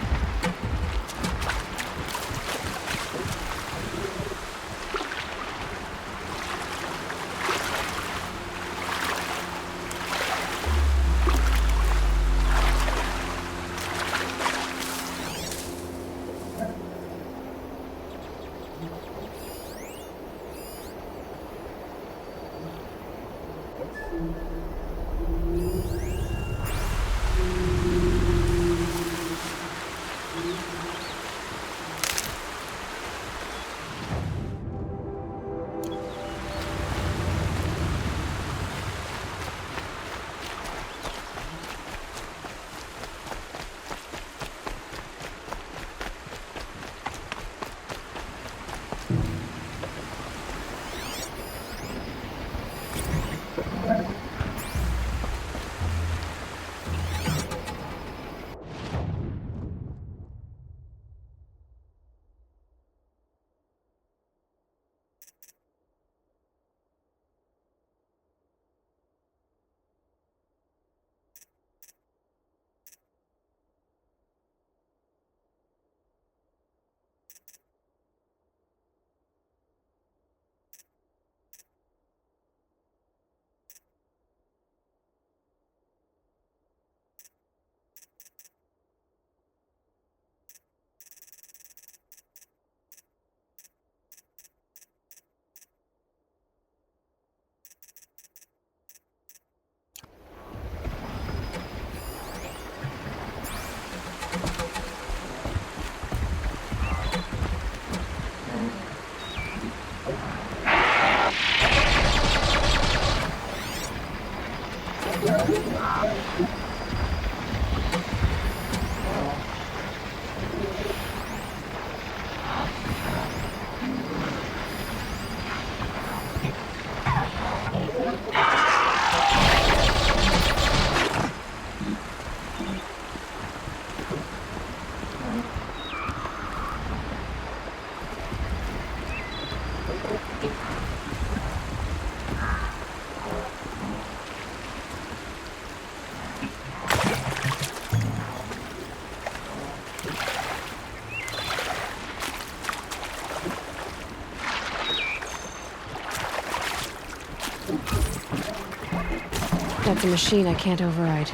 That's a machine I can't override.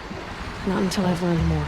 Not until I've learned more.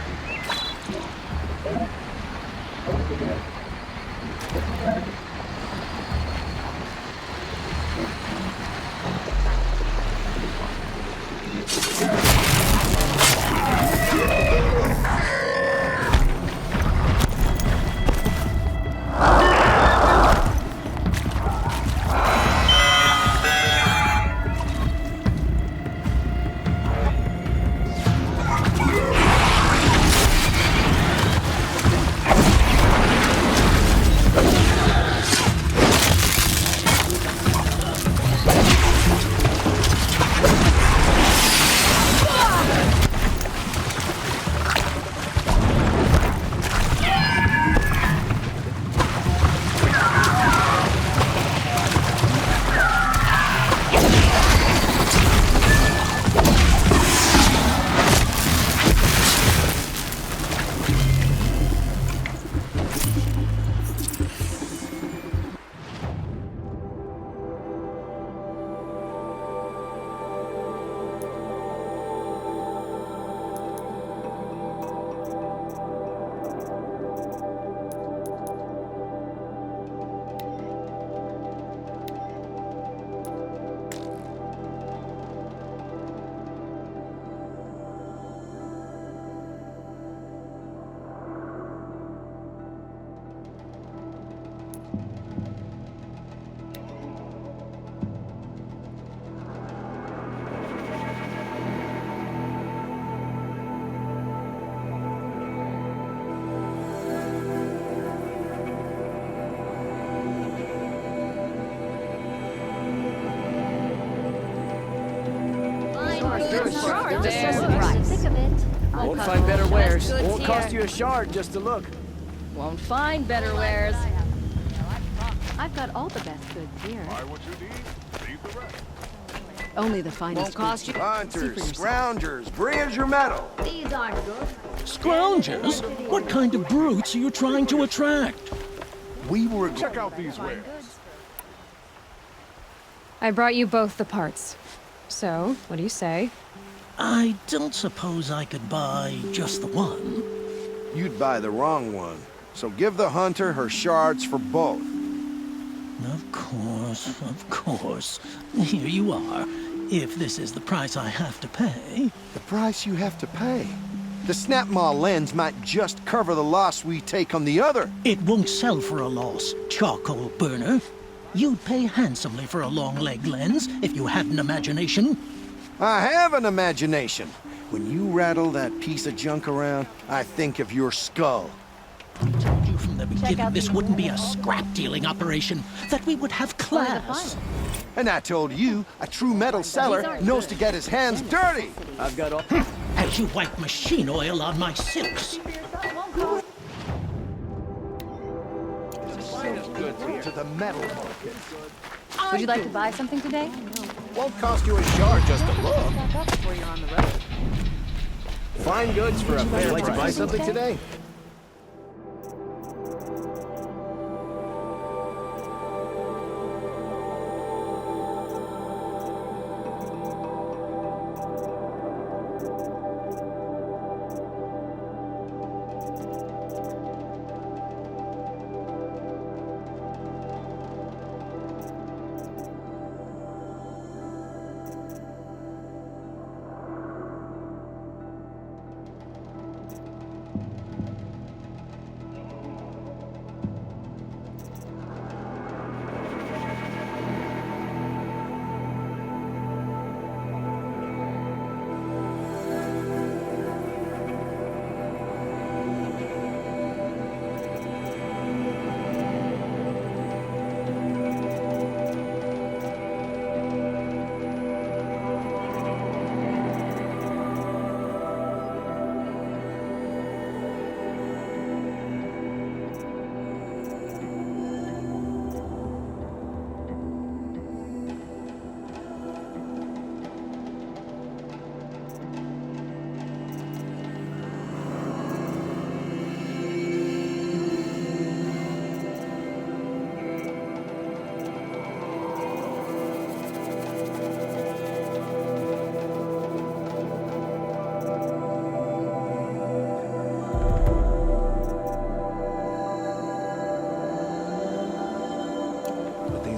Won't find better wares. Won't cost you a shard just to look. Won't find better wares. I've got all the best goods here. Buy what you need, leave the rest. Only the finest. Won't cost you. goods. See for Hunters, yourself. scroungers, bring us your metal. These aren't good. Scroungers? What kind of brutes are you trying to attract? We were... Check out these wares. I brought you both the parts. So, what do you say? I don't suppose I could buy just the one. You'd buy the wrong one. So give the hunter her shards for both. Of course. Here you are. If this is the price I have to pay. The price you have to pay? The Snapmaw lens might just cover the loss we take on the other. It won't sell for a loss, charcoal burner. You'd pay handsomely for a long leg lens if you had an imagination. I have an imagination. When you rattle that piece of junk around, I think of your skull. I told you from the beginning this wouldn't be a scrap-dealing operation, that we would have class. And I told you, a true metal seller knows to get his hands dirty. I've got all... As you wipe machine oil on my silks. To the metal market. Would you like to buy something today? Won't cost you a shard just to look. Before you're on the road. Fine goods for a fair price. Would you like to buy something today?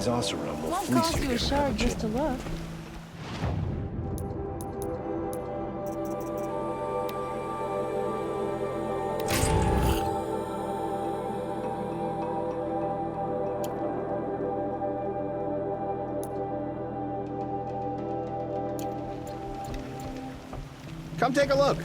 Oseram will Won't fleece cost you you a given shard how just to look. Come take a look.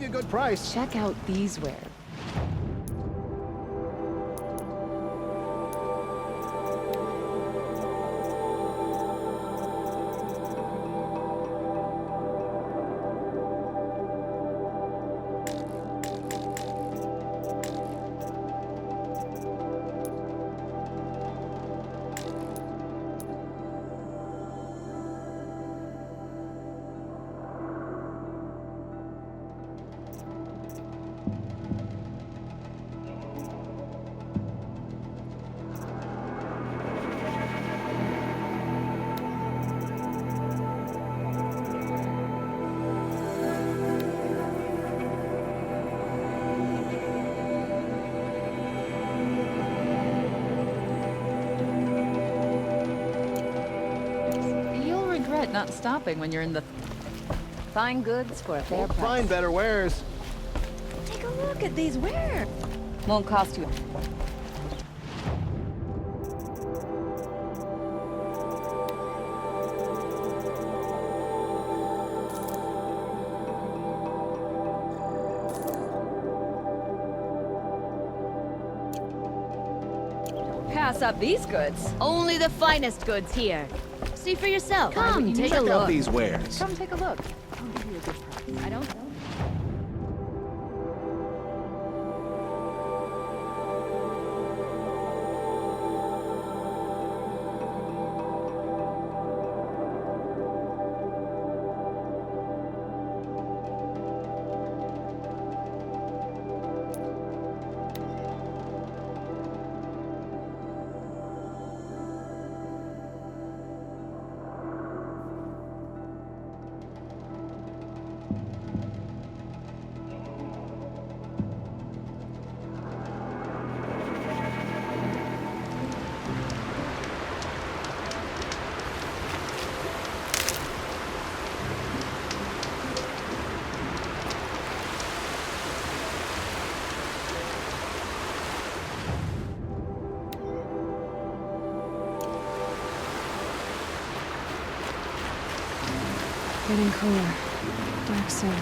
you a good price. Check out these wares. You'll regret not stopping when you're in the Fine goods for a fair price. Find better wares. Take a look at these wares. Won't cost you. Pass up these goods. Only the finest goods here. See for yourself. Come, take a Check look. out these wares. Come take a look. I'll give you a good price. I don't know. Getting cooler. Dark soon.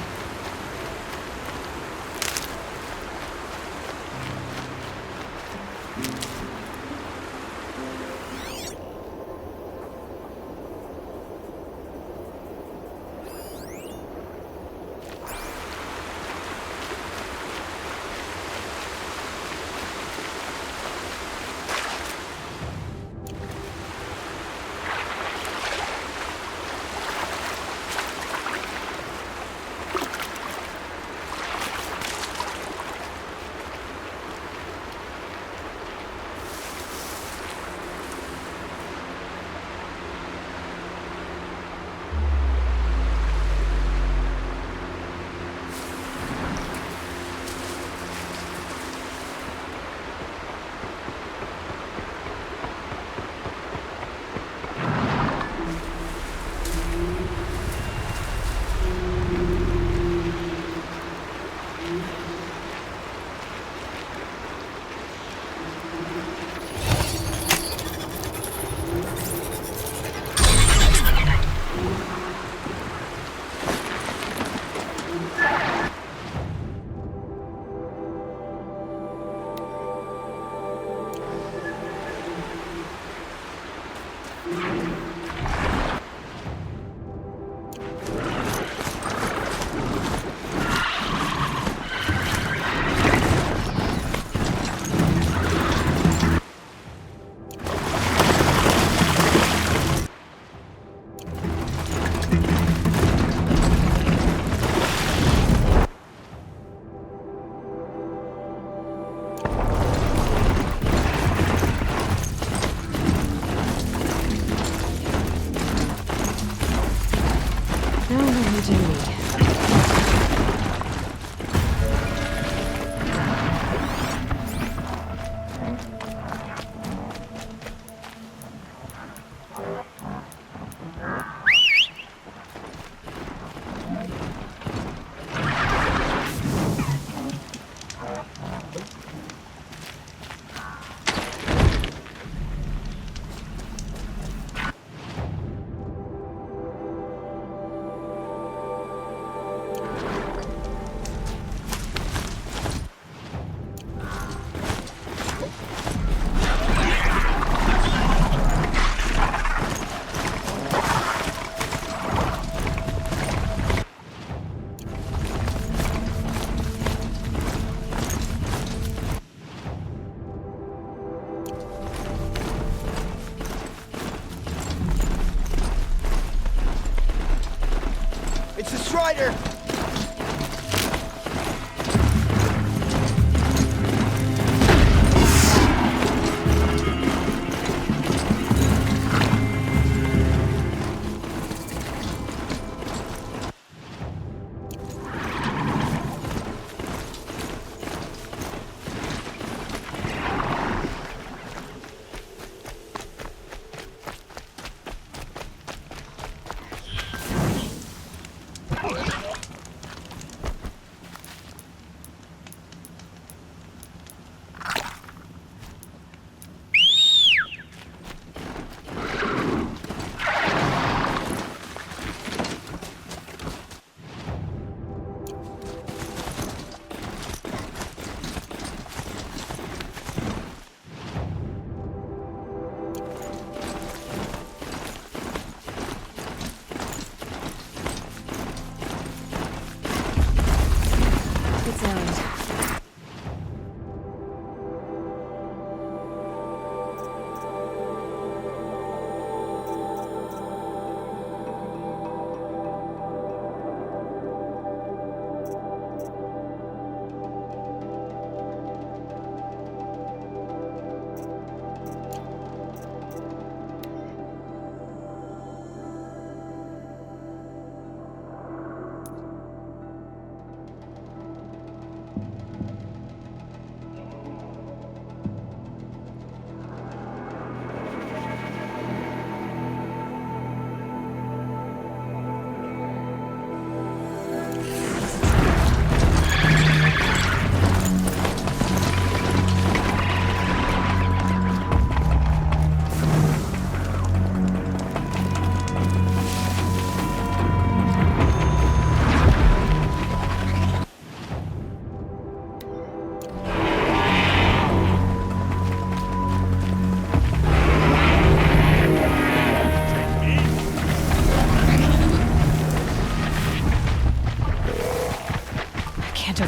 Strider!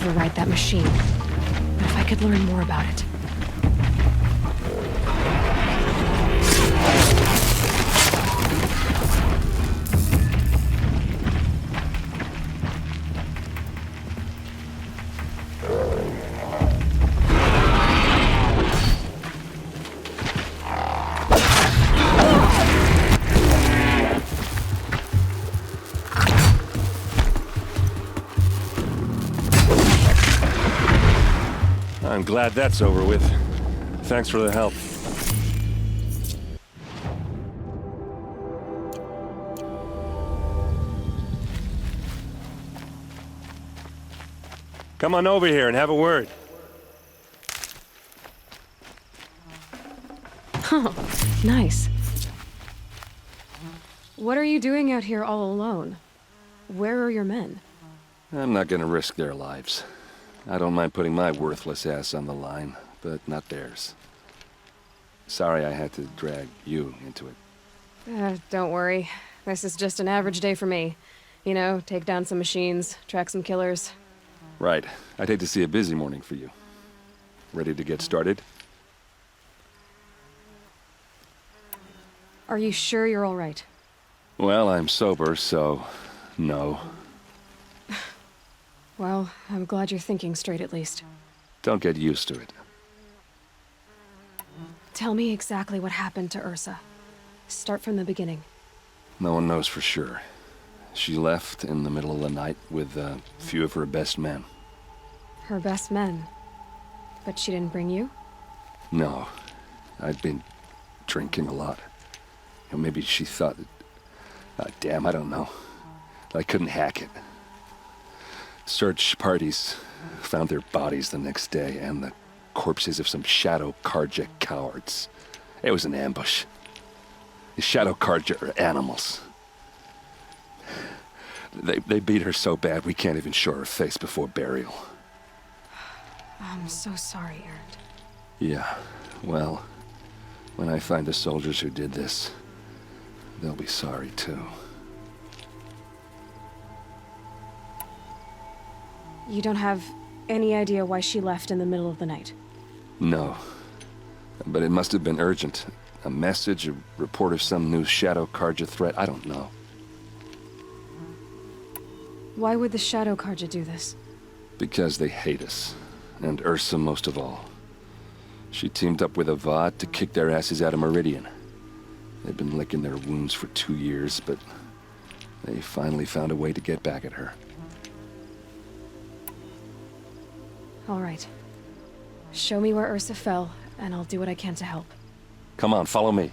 Override that machine. But if I could learn more about it. I'm glad that's over with. Thanks for the help. Come on over here and have a word. Oh, nice. What are you doing out here all alone? Where are your men? I'm not gonna risk their lives. I don't mind putting my worthless ass on the line, but not theirs. Sorry I had to drag you into it. Don't worry. This is just an average day for me. You know, take down some machines, track some killers. Right. I'd hate to see a busy morning for you. Ready to get started? Are you sure you're all right? Well, I'm sober, so no. Well, I'm glad you're thinking straight at least. Don't get used to it. Tell me exactly what happened to Ursa. Start from the beginning. No one knows for sure. She left in the middle of the night with a few of her best men. Her best men? But she didn't bring you? No. I'd been drinking a lot. You know, maybe she thought that... damn, I don't know. I couldn't hack it. Search parties found their bodies the next day and the corpses of some Shadow Carja cowards. It was an ambush. The Shadow Carja are animals. They beat her so bad we can't even show her face before burial. I'm so sorry, Erend. Yeah, well, when I find the soldiers who did this, they'll be sorry too. You don't have any idea why she left in the middle of the night? No. But it must have been urgent. A message, a report of some new Shadow Carja threat, I don't know. Why would the Shadow Carja do this? Because they hate us. And Ursa most of all. She teamed up with Avad to kick their asses out of Meridian. They've been licking their wounds for 2 years, but they finally found a way to get back at her. All right. Show me where Ursa fell, and I'll do what I can to help. Come on, follow me.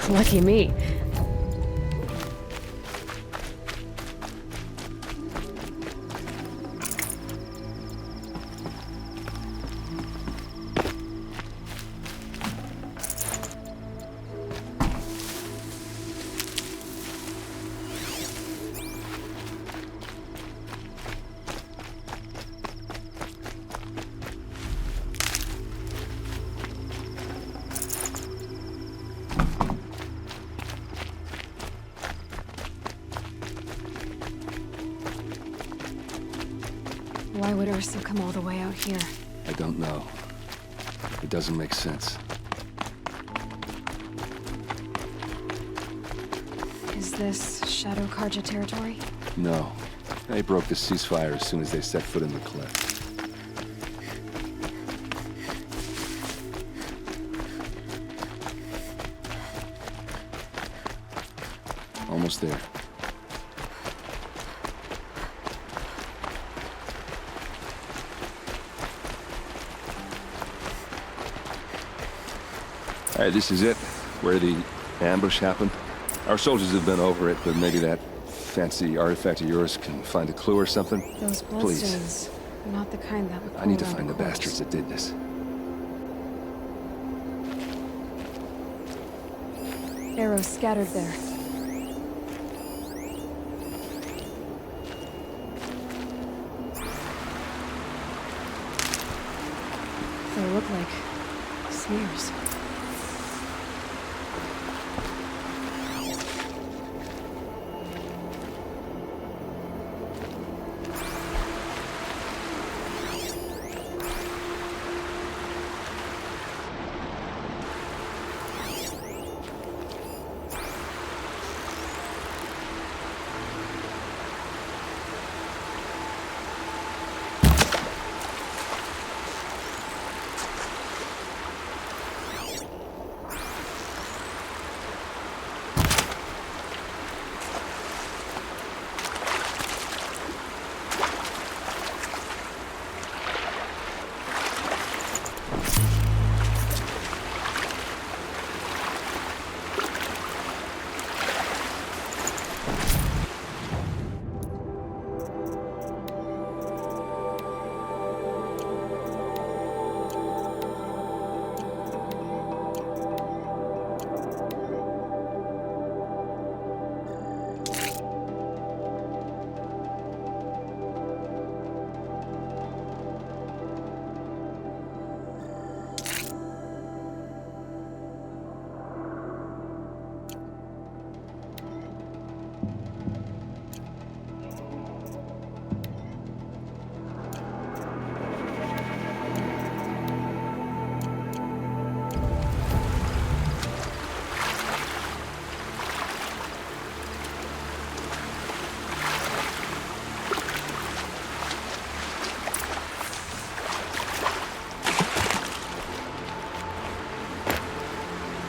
Lucky me. Why would Ursa come all the way out here? I don't know. It doesn't make sense. Is this Shadow Carja territory? No. They broke the ceasefire as soon as they set foot in the cliff. Almost there. All right, this is it, where the ambush happened. Our soldiers have been over it, but maybe that fancy artifact of yours can find a clue or something? Those bloodstains, not the kind that would I need to pull around find the a corpse. bastards that did this. Arrows scattered there. They look like smears.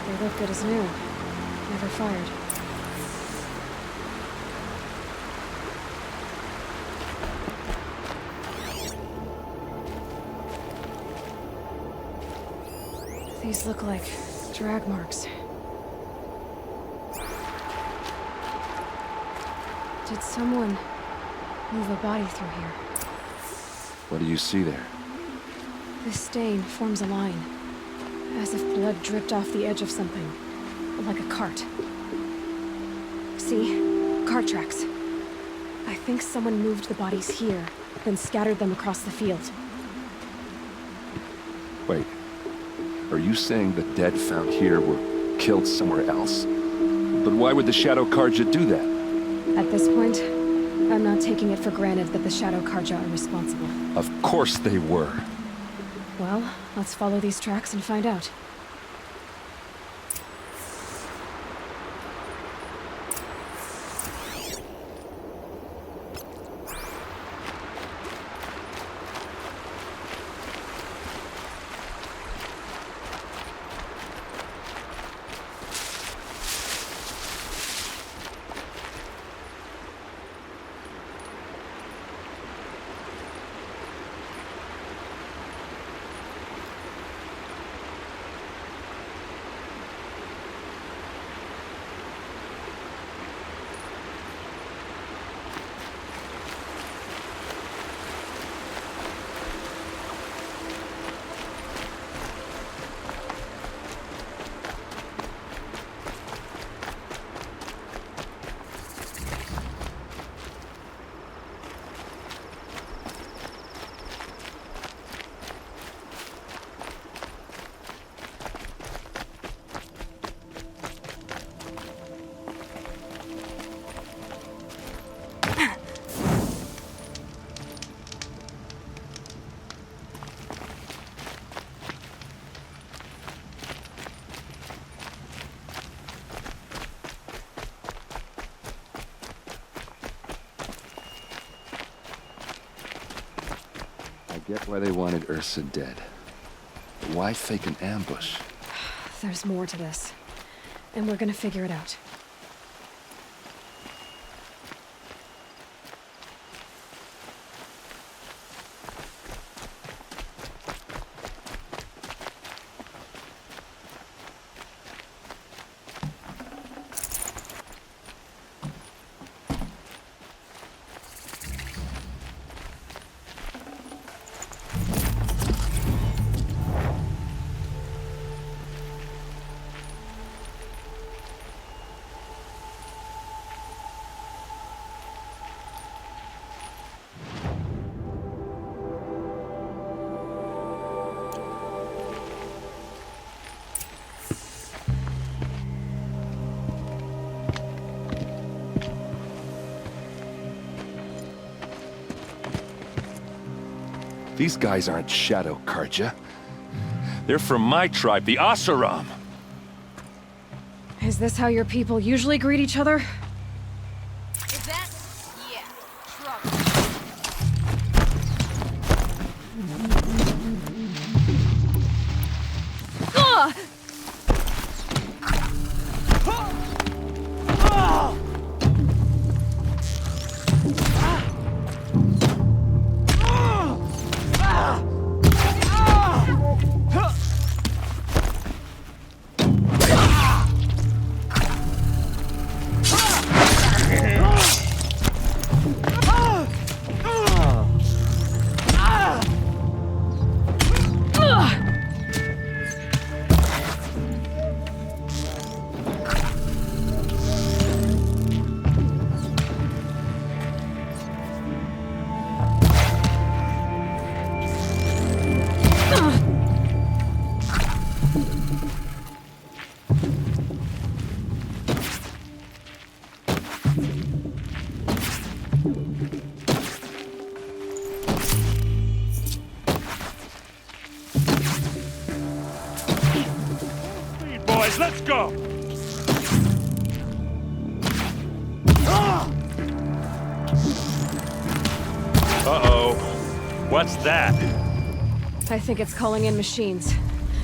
They look good as new. Never fired. These look like drag marks. Did someone move a body through here? What do you see there? This stain forms a line, as if blood dripped off the edge of something, like a cart. See? Cart tracks. I think someone moved the bodies here, then scattered them across the field. Wait. Are you saying the dead found here were killed somewhere else? But why would the Shadow Carja do that? At this point, I'm not taking it for granted that the Shadow Carja are responsible. Of course they were. Well, let's follow these tracks and find out. I get why they wanted Ursa dead. But why fake an ambush? There's more to this, and we're gonna figure it out. These guys aren't Shadow Carja. They're from my tribe, the Oseram. Is this how your people usually greet each other? Is that? Yeah. Trouble. Boys, let's go! Uh-oh. What's that? I think it's calling in machines.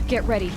Get ready.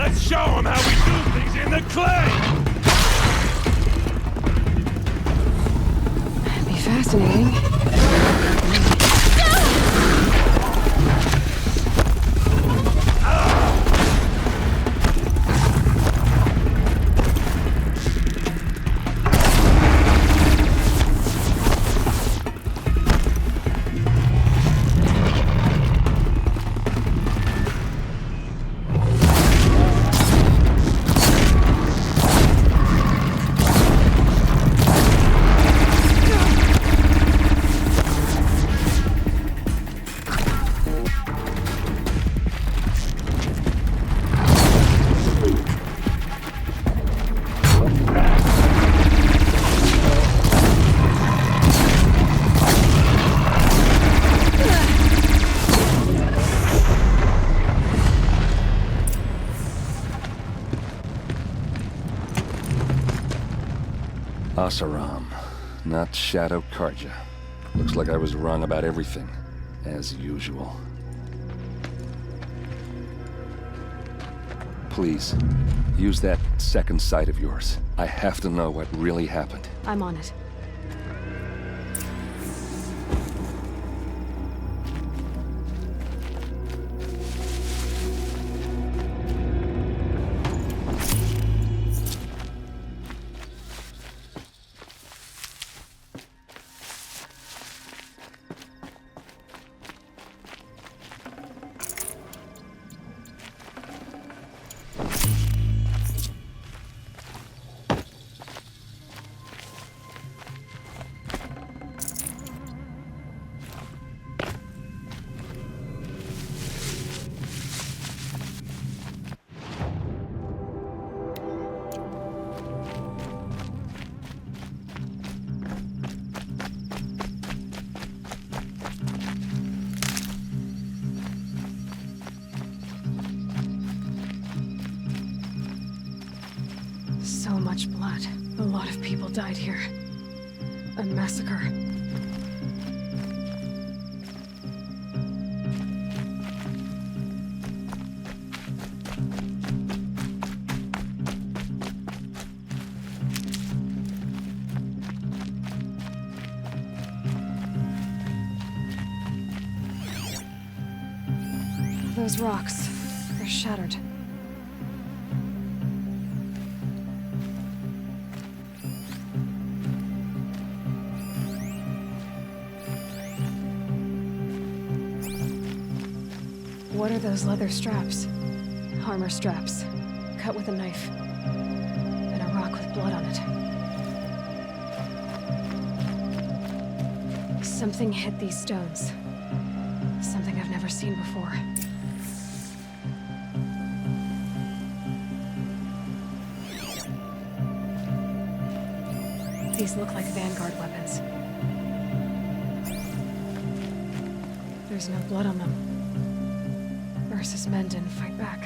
Let's show them how we do things in the clay! Be fascinating. Oseram, not Shadow Carja. Looks like I was wrong about everything, as usual. Please, use that second sight of yours. I have to know what really happened. I'm on it. So much blood. A lot of people died here. A massacre. Those rocks, they're shattered. What are those leather straps? Armor straps, cut with a knife. And a rock with blood on it. Something hit these stones. Something I've never seen before. These look like Vanguard weapons. There's no blood on them. Ursa's men didn't fight back.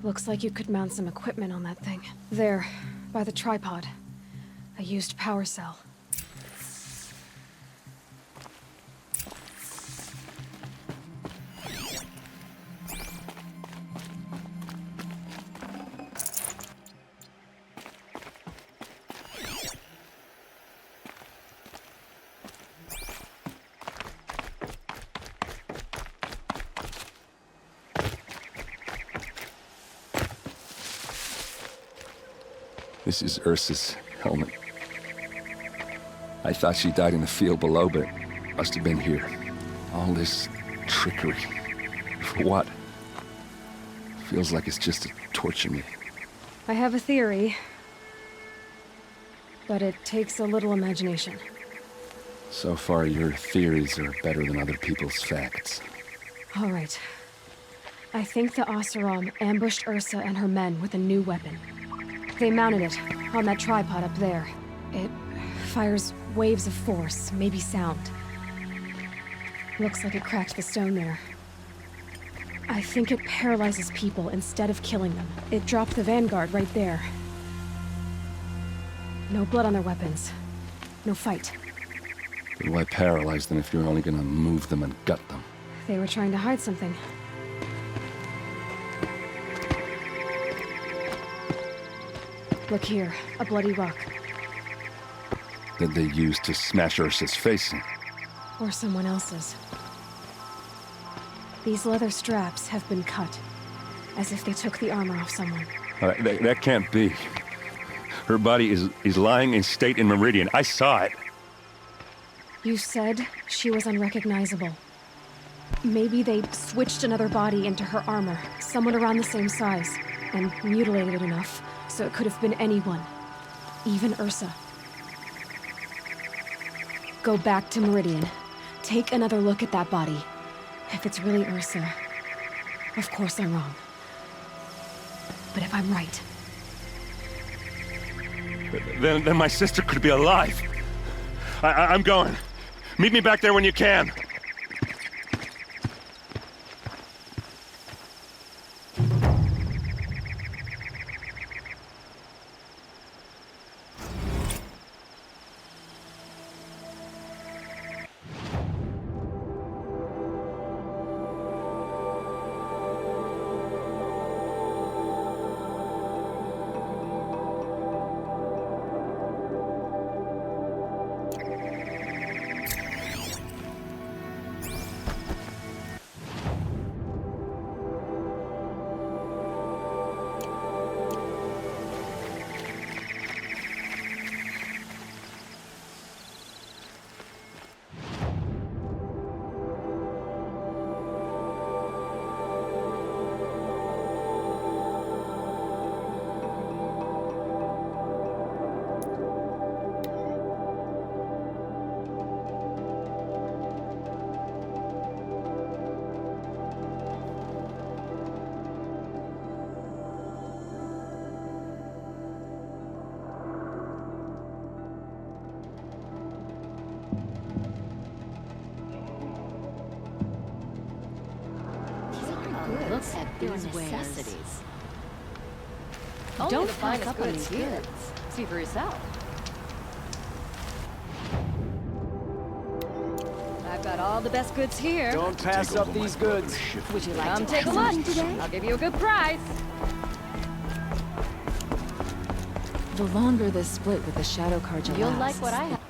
Looks like you could mount some equipment on that thing. There, by the tripod. A used power cell. This is Ursa's helmet. I thought she died in the field below, but must have been here. All this trickery. For what? Feels like it's just to torture me. I have a theory, but it takes a little imagination. So far, your theories are better than other people's facts. All right. I think the Oseram ambushed Ursa and her men with a new weapon. They mounted it on that tripod up there. It fires waves of force, maybe sound. Looks like it cracked the stone there. I think it paralyzes people instead of killing them. It dropped the Vanguard right there. No blood on their weapons. No fight. But why paralyze them if you're only gonna move them and gut them? They were trying to hide something. Look here, a bloody rock. That they used to smash Ursa's face in. Or someone else's. These leather straps have been cut, as if they took the armor off someone. That can't be. Her body is lying in state in Meridian. I saw it. You said she was unrecognizable. Maybe they switched another body into her armor, someone around the same size, and mutilated it enough so it could have been anyone, even Ursa. Go back to Meridian. Take another look at that body. If it's really Ursa, of course I'm wrong. But if I'm right... Then my sister could be alive. I'm going. Meet me back there when you can. Look at these necessities. Don't Only the finest pass up on goods these here. goods. See for yourself. I've got all the best goods here. Don't pass up these goods. Would you like to take a look today? I'll give you a good price. The longer this split with the Shadow Carja You'll lasts, like what I have.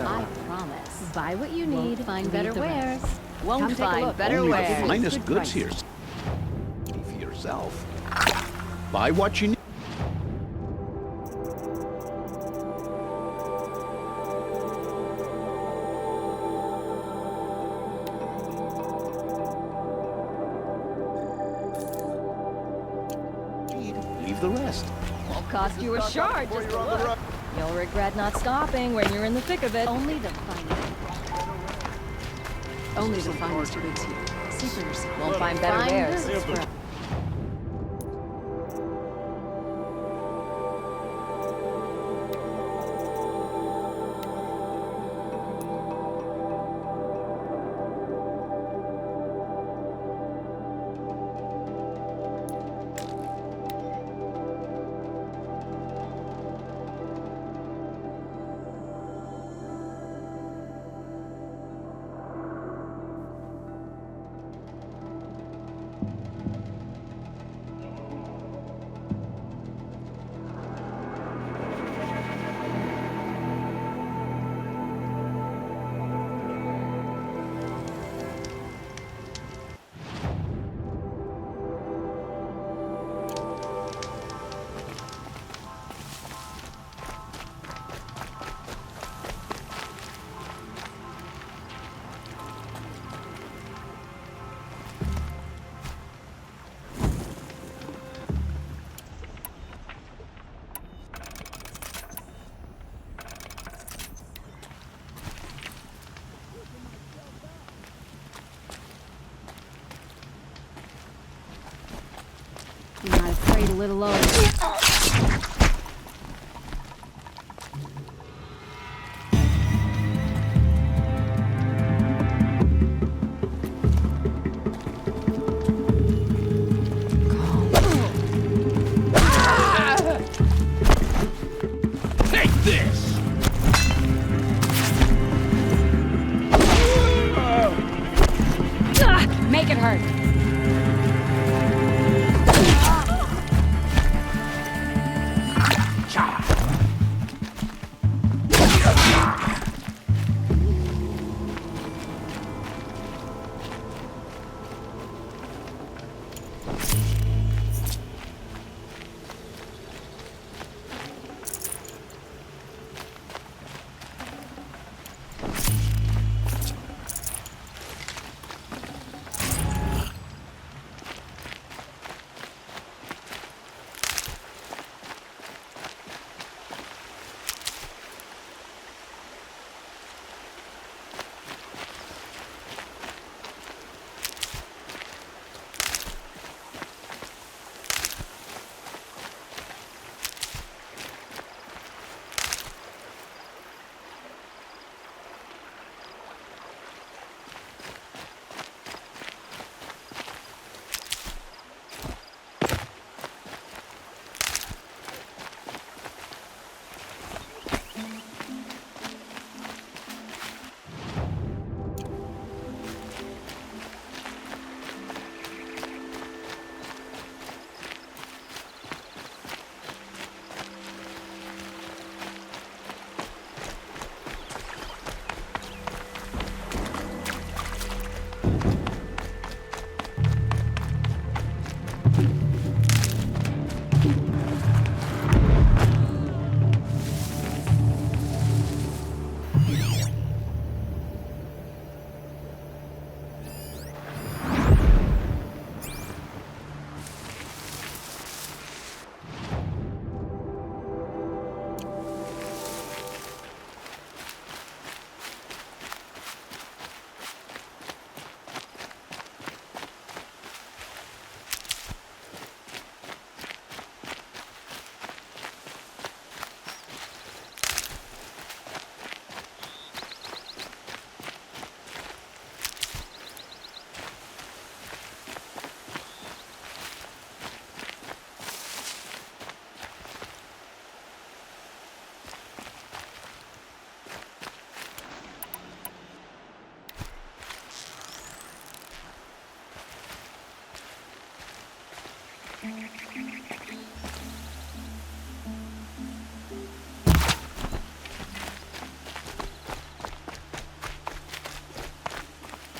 I promise. Buy what you need, find better wares. Won't Come take a find look. better Only the wares. finest goods here. For yourself. Buy what you need. Leave the rest. Won't cost you a shard just to look. You'll regret not stopping when you're in the thick of it. Only the finest. Only the finest goods here. See for yourself. Won't find better wares. You're not afraid to live alone. Take this! Make it hurt.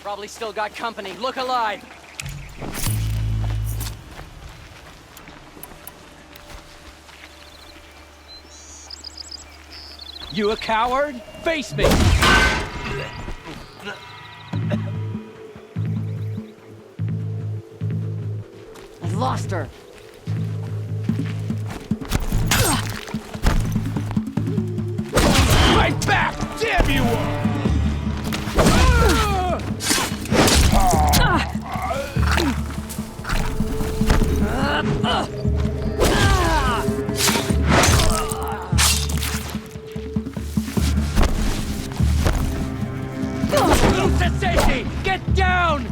Probably still got company. Look alive! You a coward? Face me! I lost her. Fight back! Damn you all! Move to safety! Get down!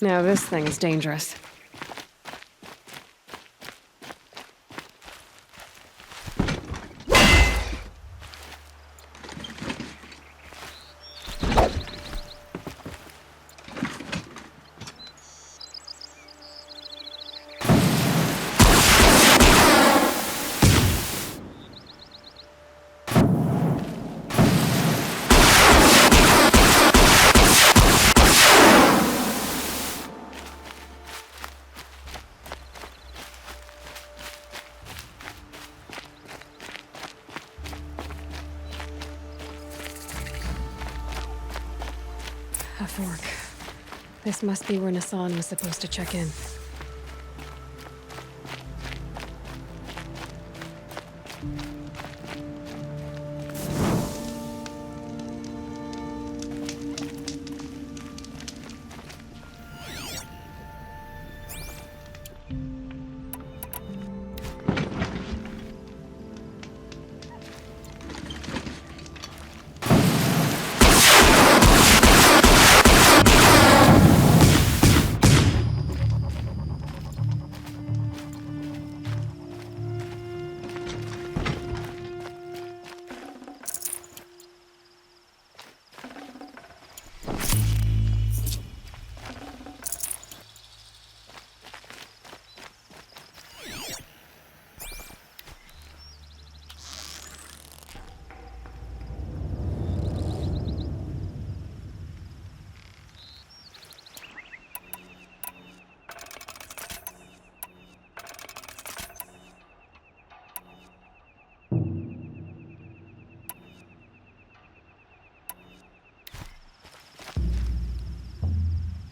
Now this thing is dangerous. A fork. This must be where Nassan was supposed to check in.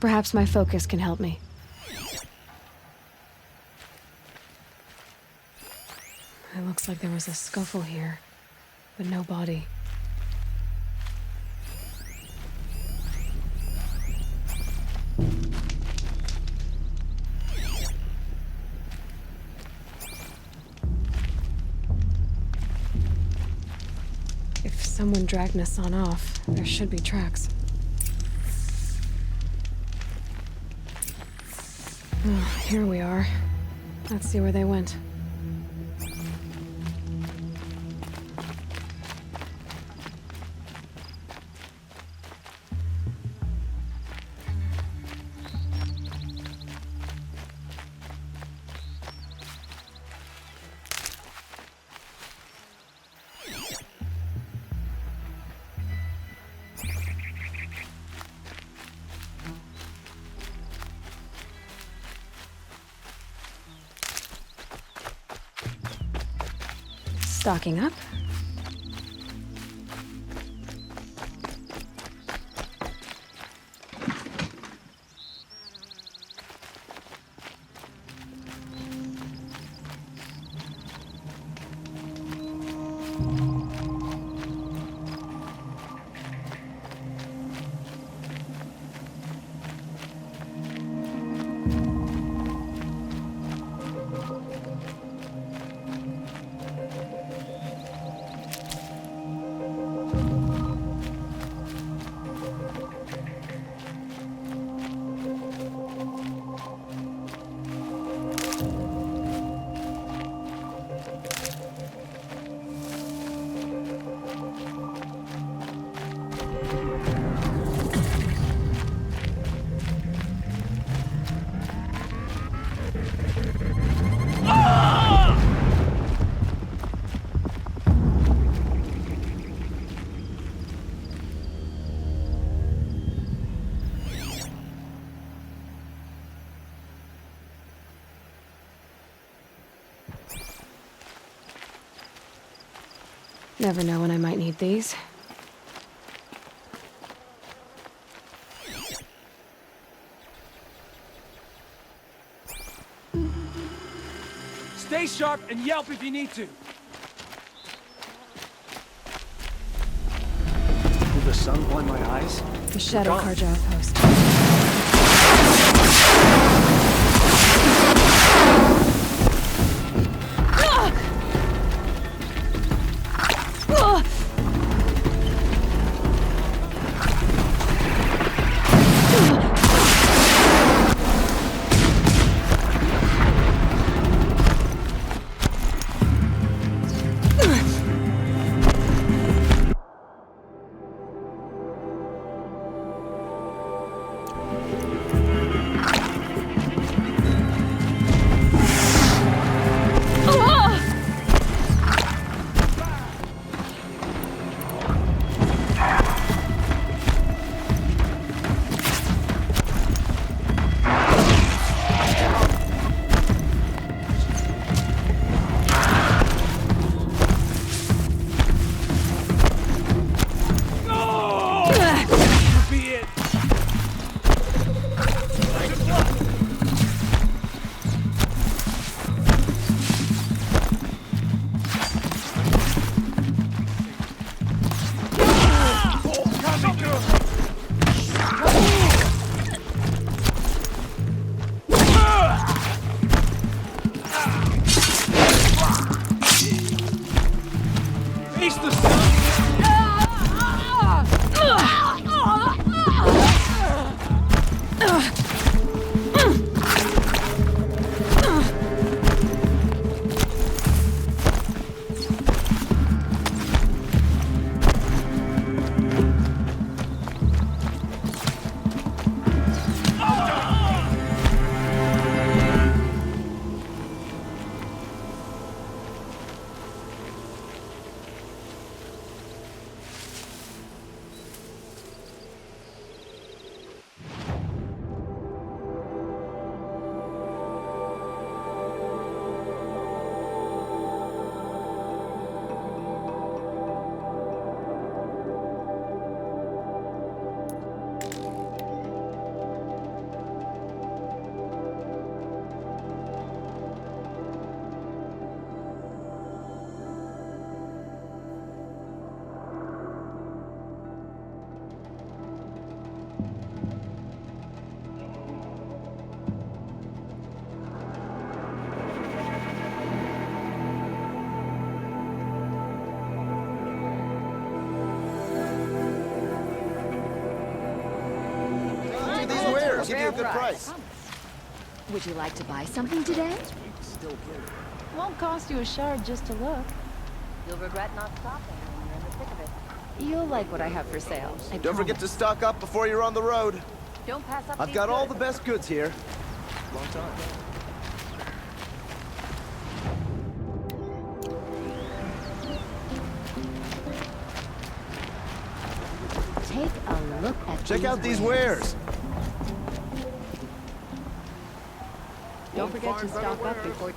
Perhaps my focus can help me. It looks like there was a scuffle here, but no body. If someone dragged Nassan off, there should be tracks. Oh, here we are. Let's see where they went. Stocking up. Never know when I might need these. Stay sharp and yelp if you need to. Did the sun blind my eyes? The Shadow Carja outpost. Give you a good price. Would you like to buy something today? Won't cost you a shard just to look. You'll regret not stopping when you're in the thick of it. You'll like what I have for sale. Don't forget to stock up before you're on the road. Don't pass up. I've got all the best goods here. Long time. Take a look at Check out these wares. Don't forget to stock up before...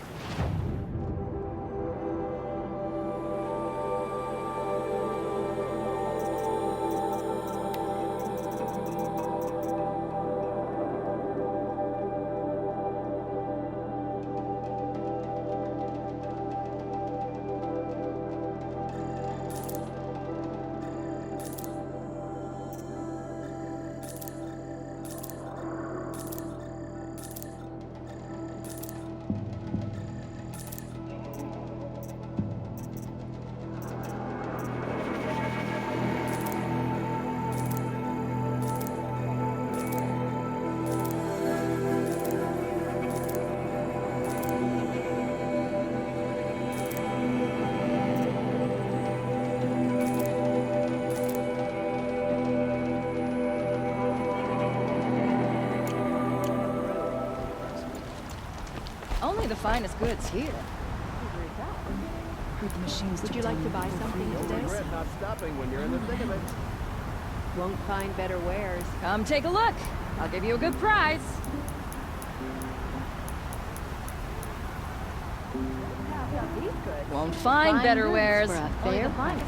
Only the finest goods here. Heard the machines. Would you like to buy something today? Regret not stopping when you're in the thick of it. Won't find better wares. Come take a look. I'll give you a good price. Won't find better wares. For a fair price.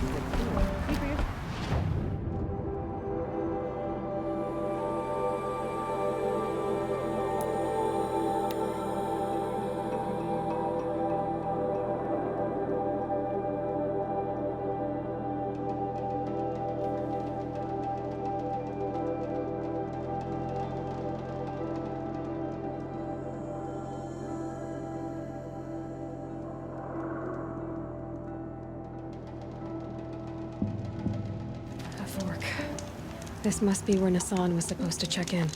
A fork. This must be where Nassan was supposed to check in.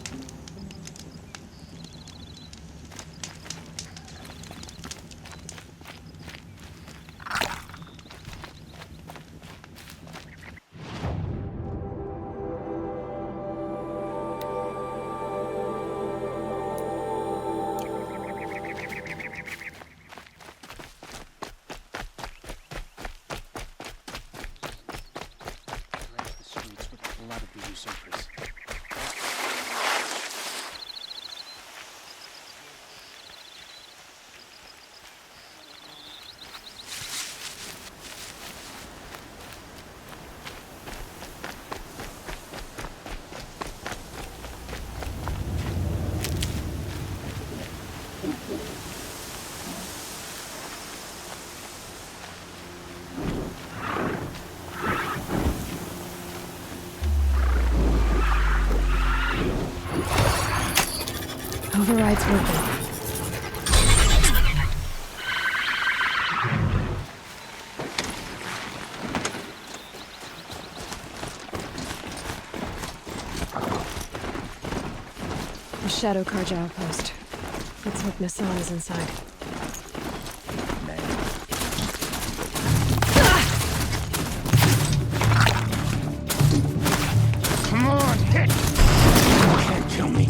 Override's working. The Shadow Karja outpost. Let's hope Nassan is inside. Come on, hit! You can't kill me.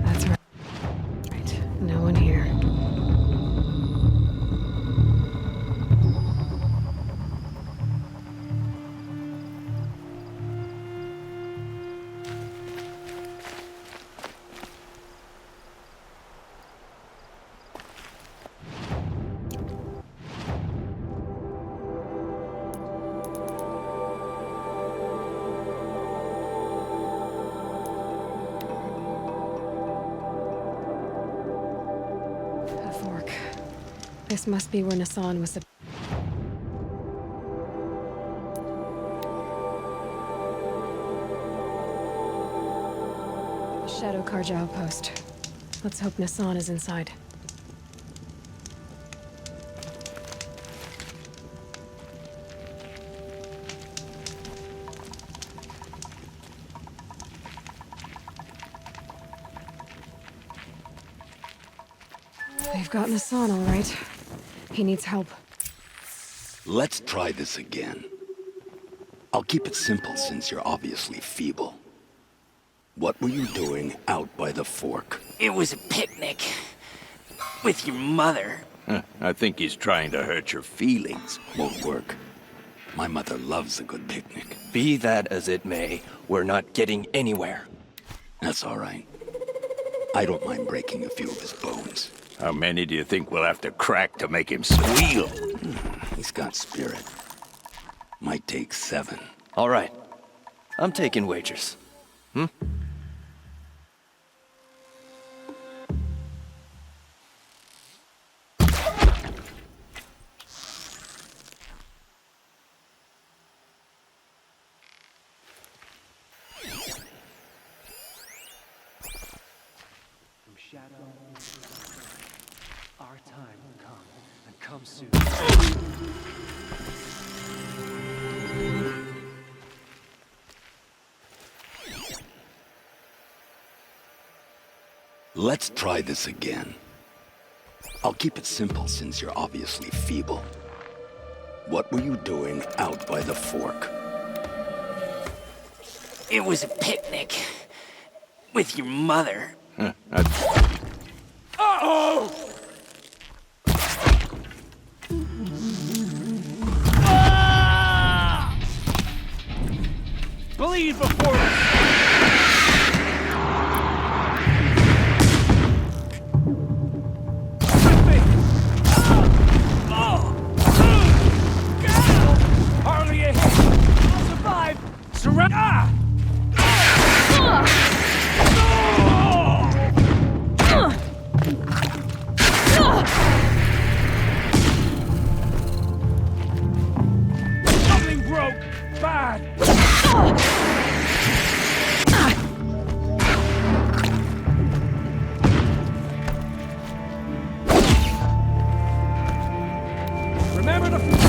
That's right. Right. No one here. This must be where Nassan was. Shadow Karja outpost. Let's hope Nassan is inside. They've got Nassan, all right. He needs help. Let's try this again. I'll keep it simple since you're obviously feeble. What were you doing out by the fork? It was a picnic. With your mother. I think he's trying to hurt your feelings. Won't work. My mother loves a good picnic. Be that as it may, we're not getting anywhere. That's all right. I don't mind breaking a few of his bones. How many do you think we'll have to crack to make him squeal? He's got spirit. Might take 7. All right. I'm taking wagers. Our time will come, and come soon. Let's try this again. I'll keep it simple since you're obviously feeble. What were you doing out by the fork? It was a picnic. With your mother. Uh-oh! Bleed before... Hardly a hit. I'll survive. Surrender. Something broke. Bad. Remember to...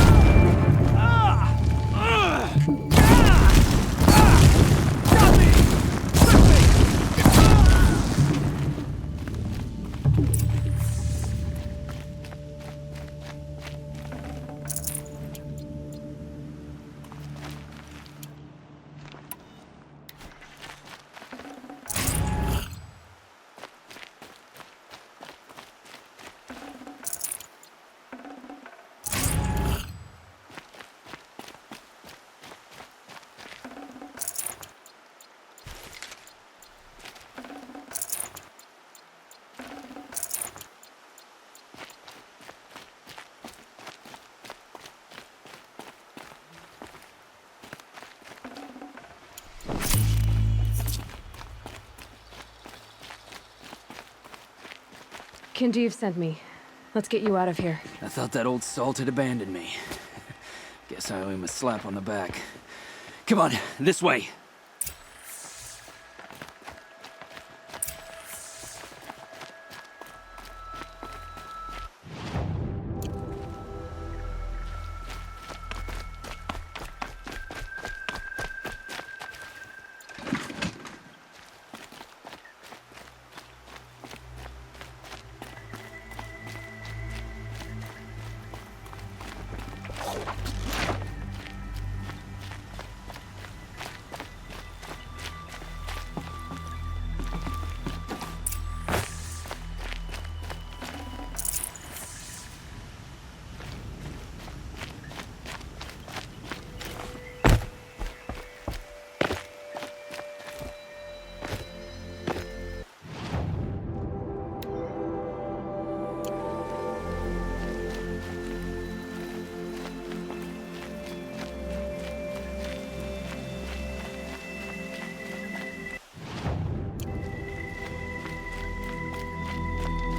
Kindeev sent me. Let's get you out of here. I thought that old salt had abandoned me. Guess I owe him a slap on the back. Come on, this way.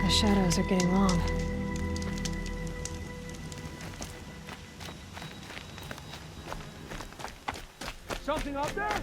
The shadows are getting long. Something up there?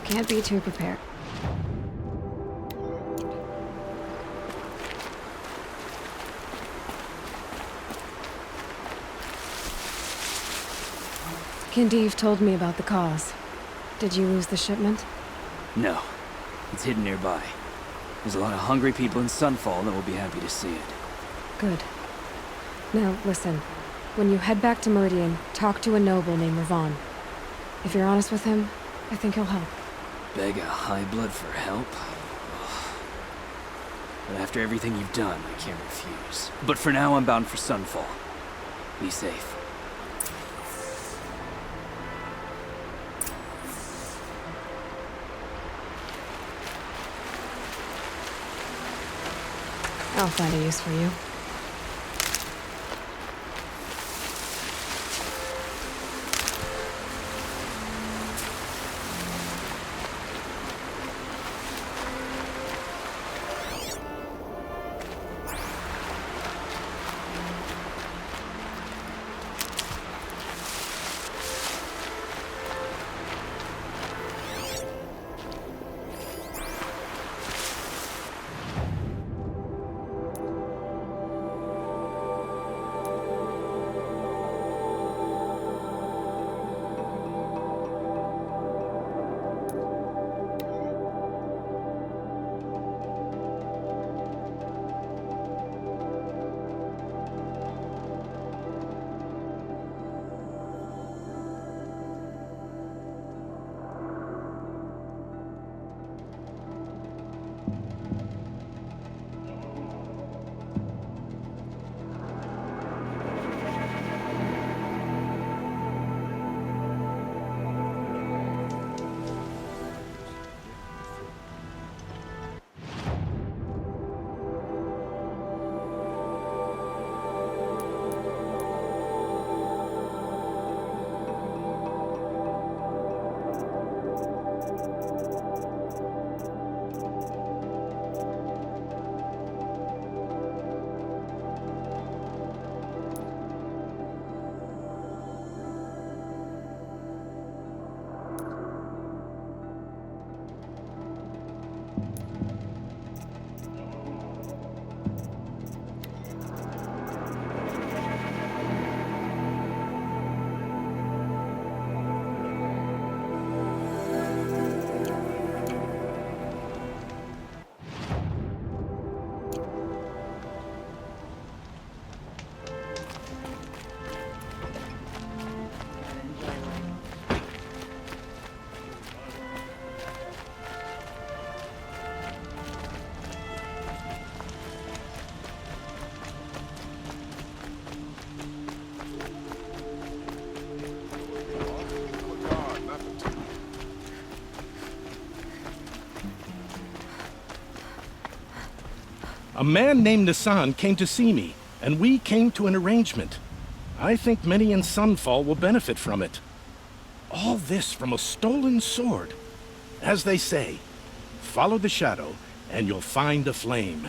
Can't be too prepared. Kindeev told me about the cause. Did you lose the shipment? No. It's hidden nearby. There's a lot of hungry people in Sunfall that will be happy to see it. Good. Now, listen. When you head back to Meridian, talk to a noble named Ravon. If you're honest with him, I think he'll help. Beg a high blood for help? Ugh. But after everything you've done, I can't refuse. But for now, I'm bound for Sunfall. Be safe. I'll find a use for you. A man named Nassan came to see me, and we came to an arrangement. I think many in Sunfall will benefit from it. All this from a stolen sword. As they say, follow the shadow, and you'll find a flame.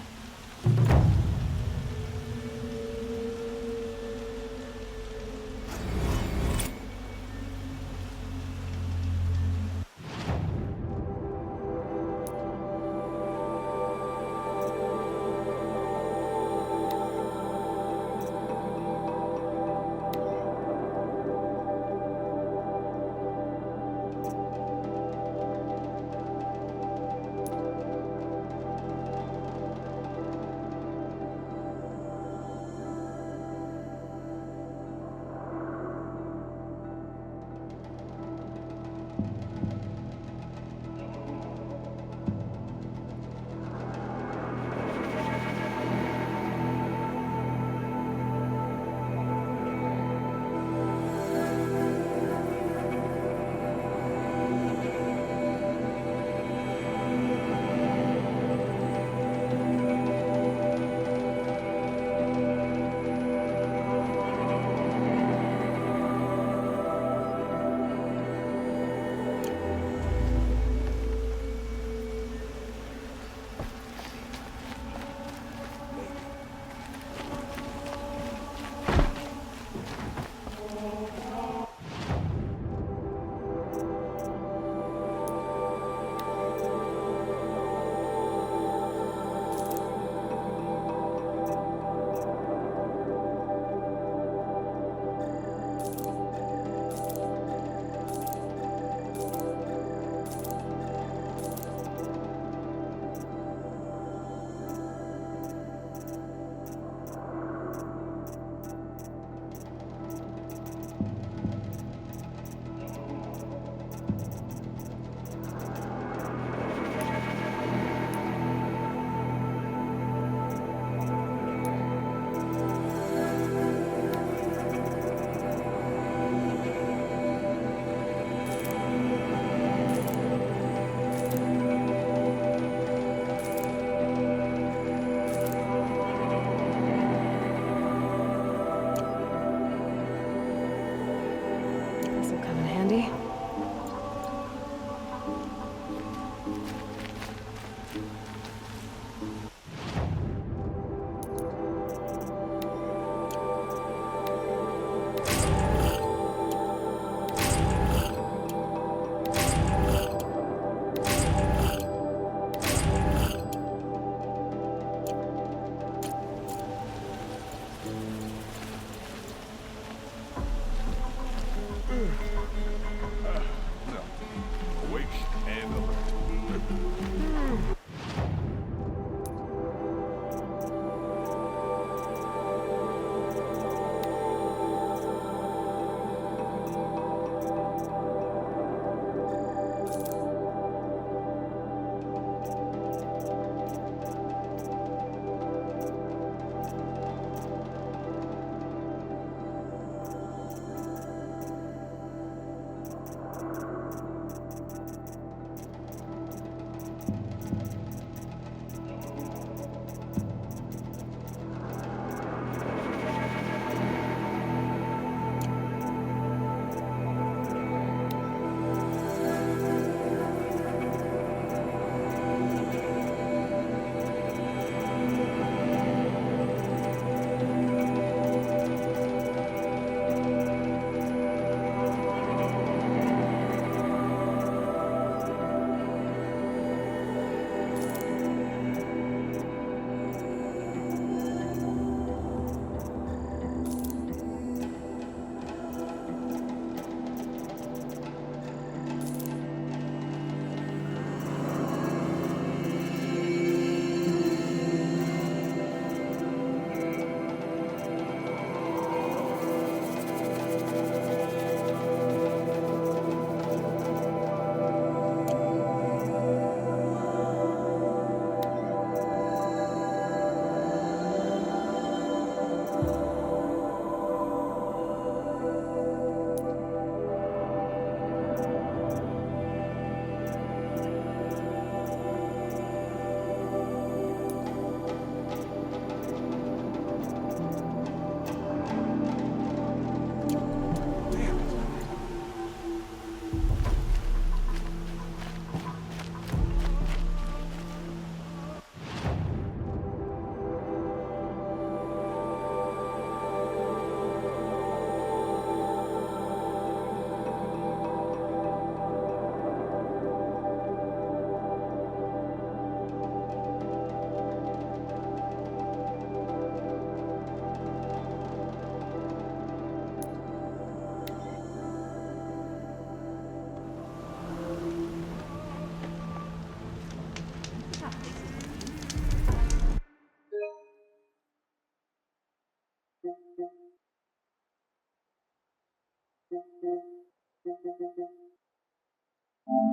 Bustling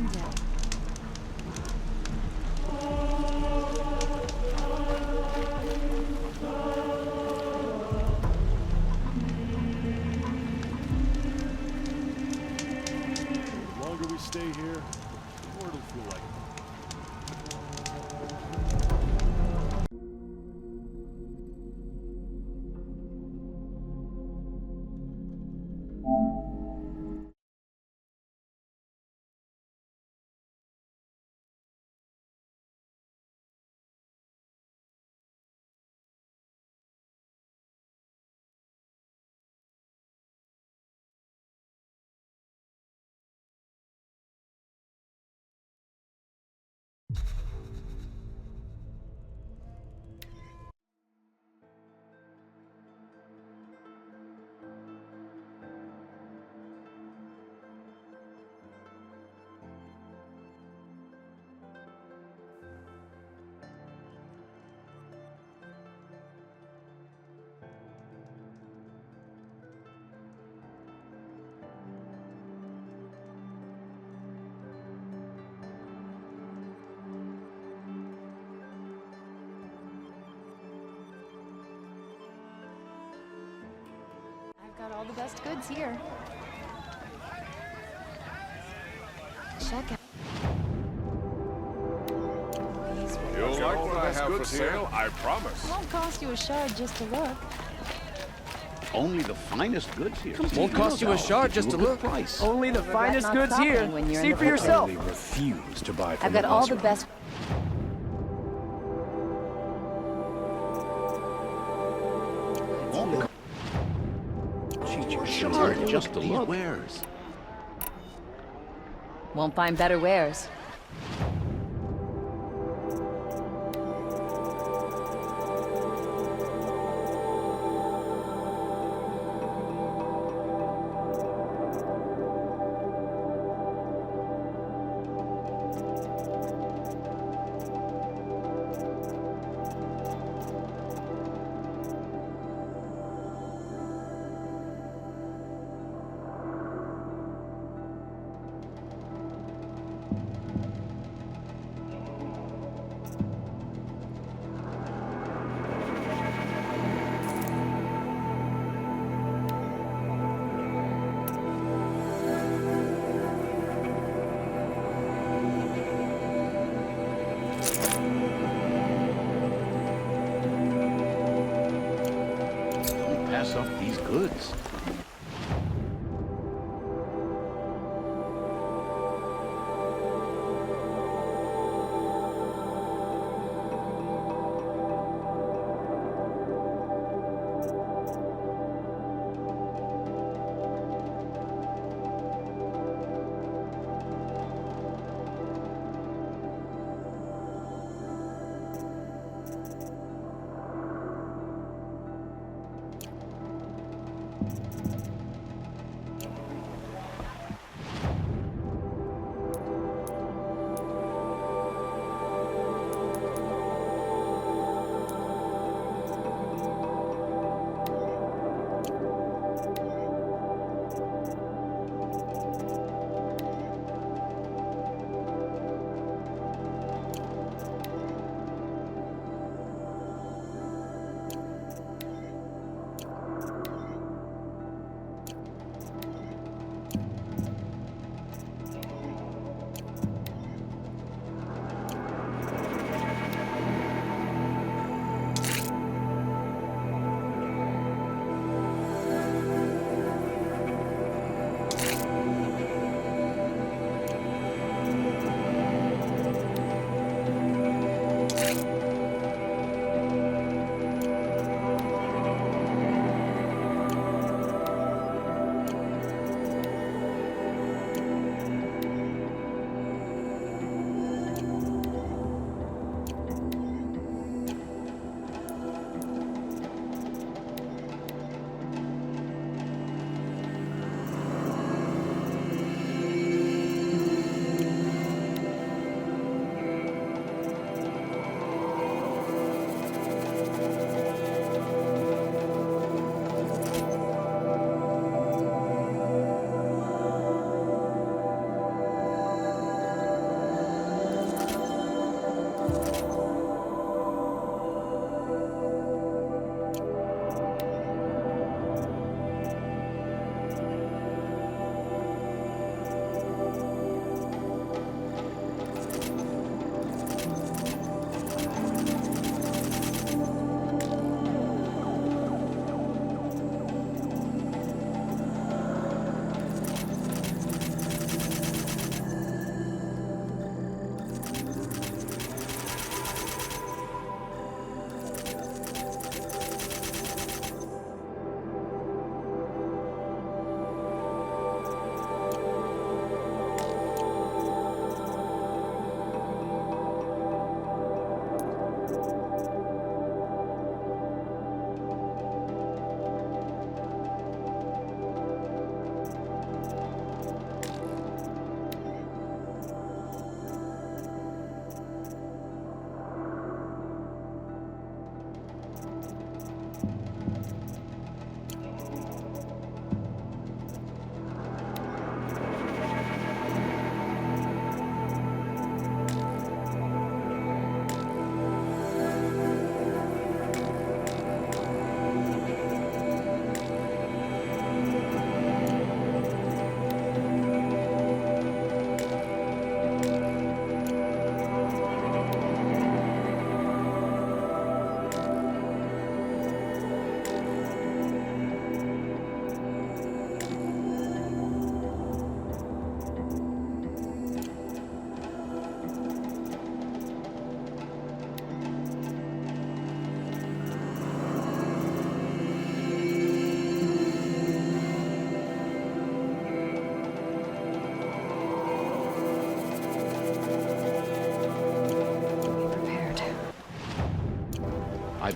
day. The longer we stay here, the more it'll feel like. I've got all the best goods here. Check out. You'll like what I have for sale, I promise. It won't cost you a shard just to look. Only the finest goods here. Won't cost you a shard just to look. Only the finest goods here. See for yourself. I refuse to buy from I've got all the best. Shard just to look. Wares. Won't find better wares. Pass up these goods.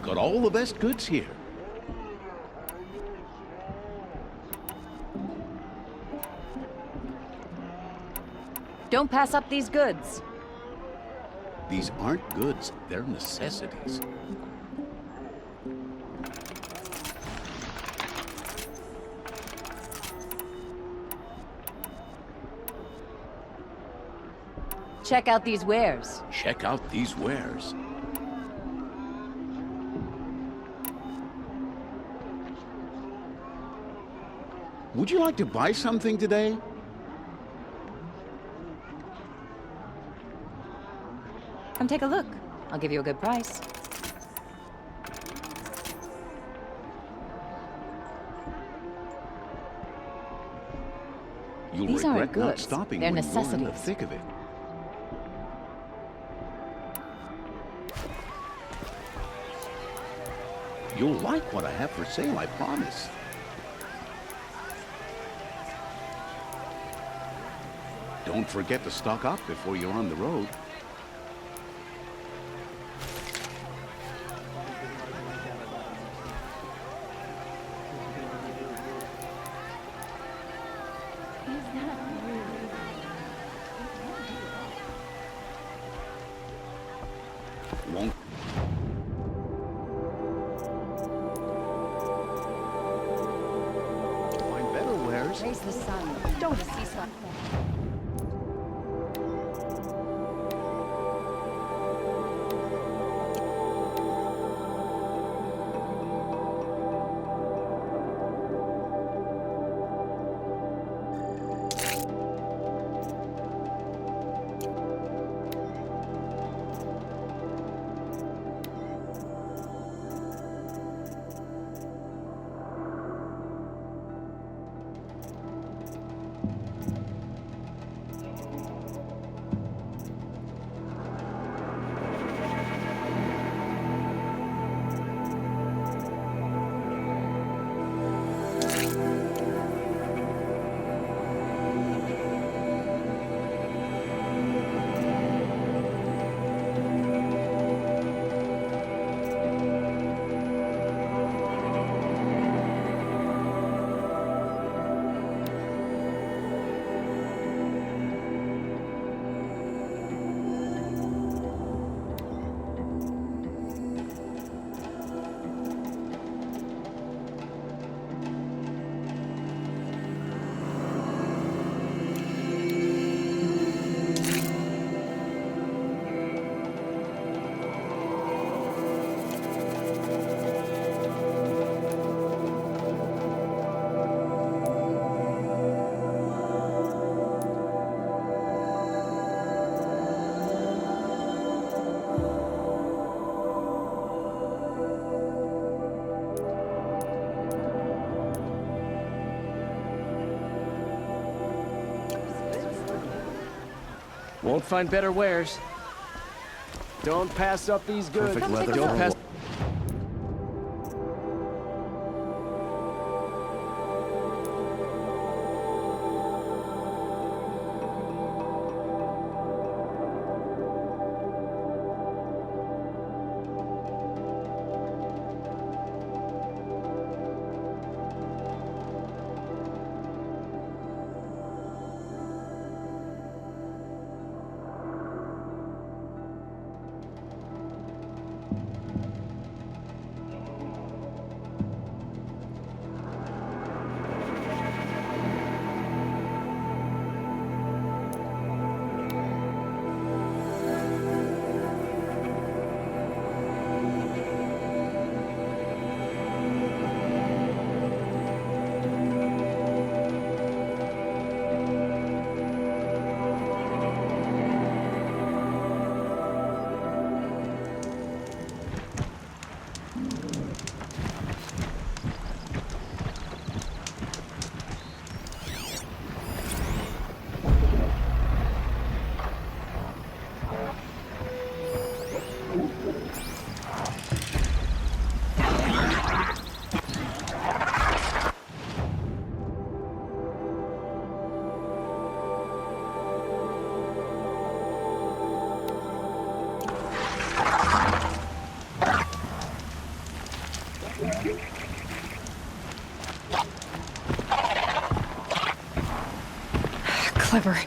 Got all the best goods here. Don't pass up these goods. These aren't goods, they're necessities. Check out these wares. Check out these wares. Would you like to buy something today? Come take a look. I'll give you a good price. You'll These regret aren't not goods. stopping They're when you're in the necessities. thick of it. You'll like what I have for sale, I promise. Don't forget to stock up before you're on the road. Won't find better wares. Raise the sun. Don't see sun. Won't find better wares. Don't pass up these goods. Perfect leather Don't for pass. Clever.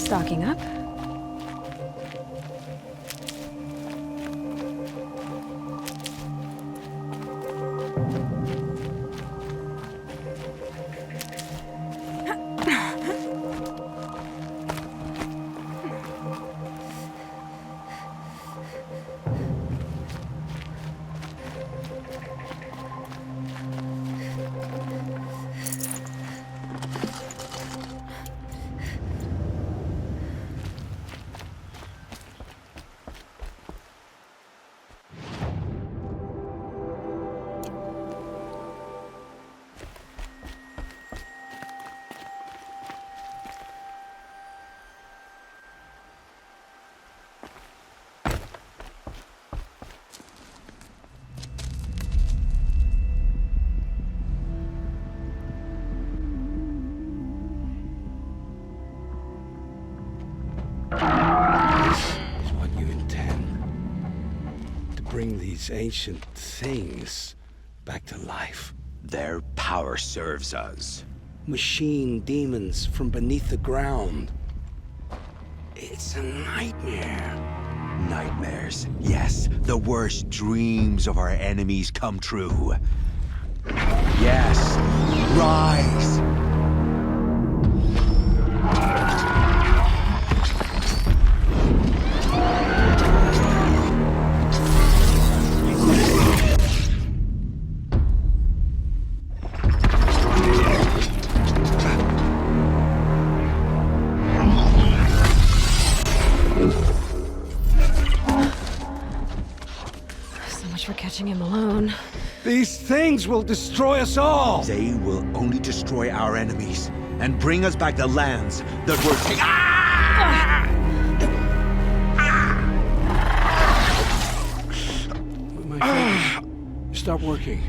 Stocking up. these ancient things back to life? Their power serves us. Machine demons from beneath the ground. It's a nightmare. Nightmares. Yes, the worst dreams of our enemies come true. Yes, rise! For catching him alone. These things will destroy us all! They will only destroy our enemies and bring us back the lands that were taken. My fingers stop working.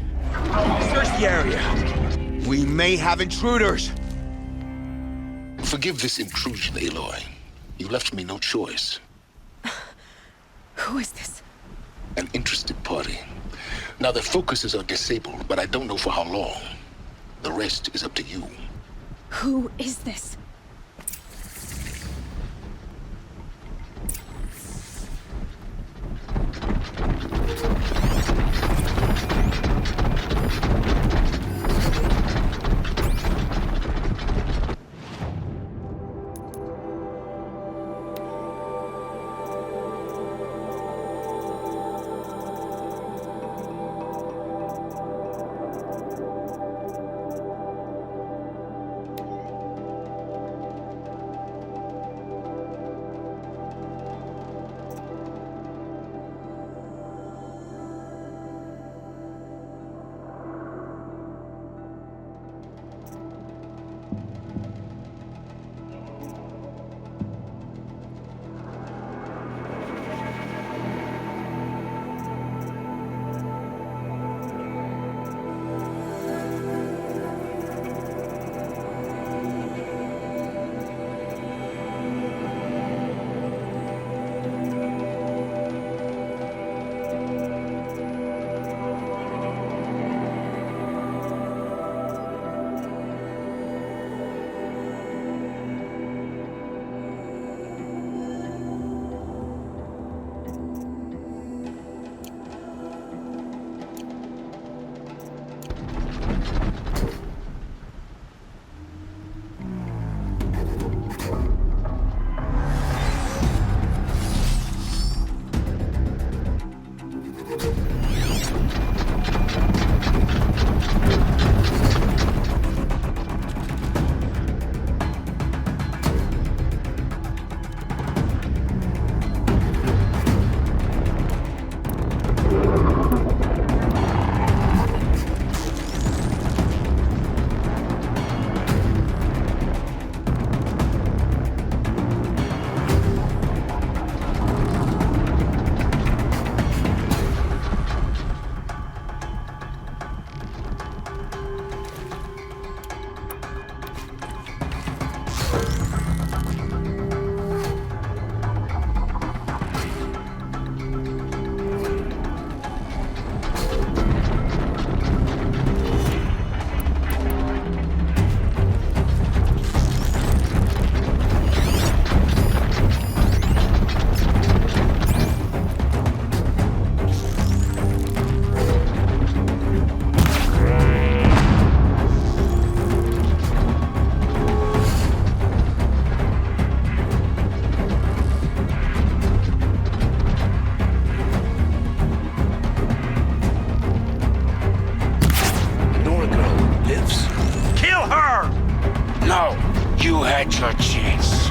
Search the area. We may have intruders. Forgive this intrusion, Aloy. You left me no choice. Who is this? An interested party. Now, their focuses are disabled, but I don't know for how long. The rest is up to you. Who is this? had your chance.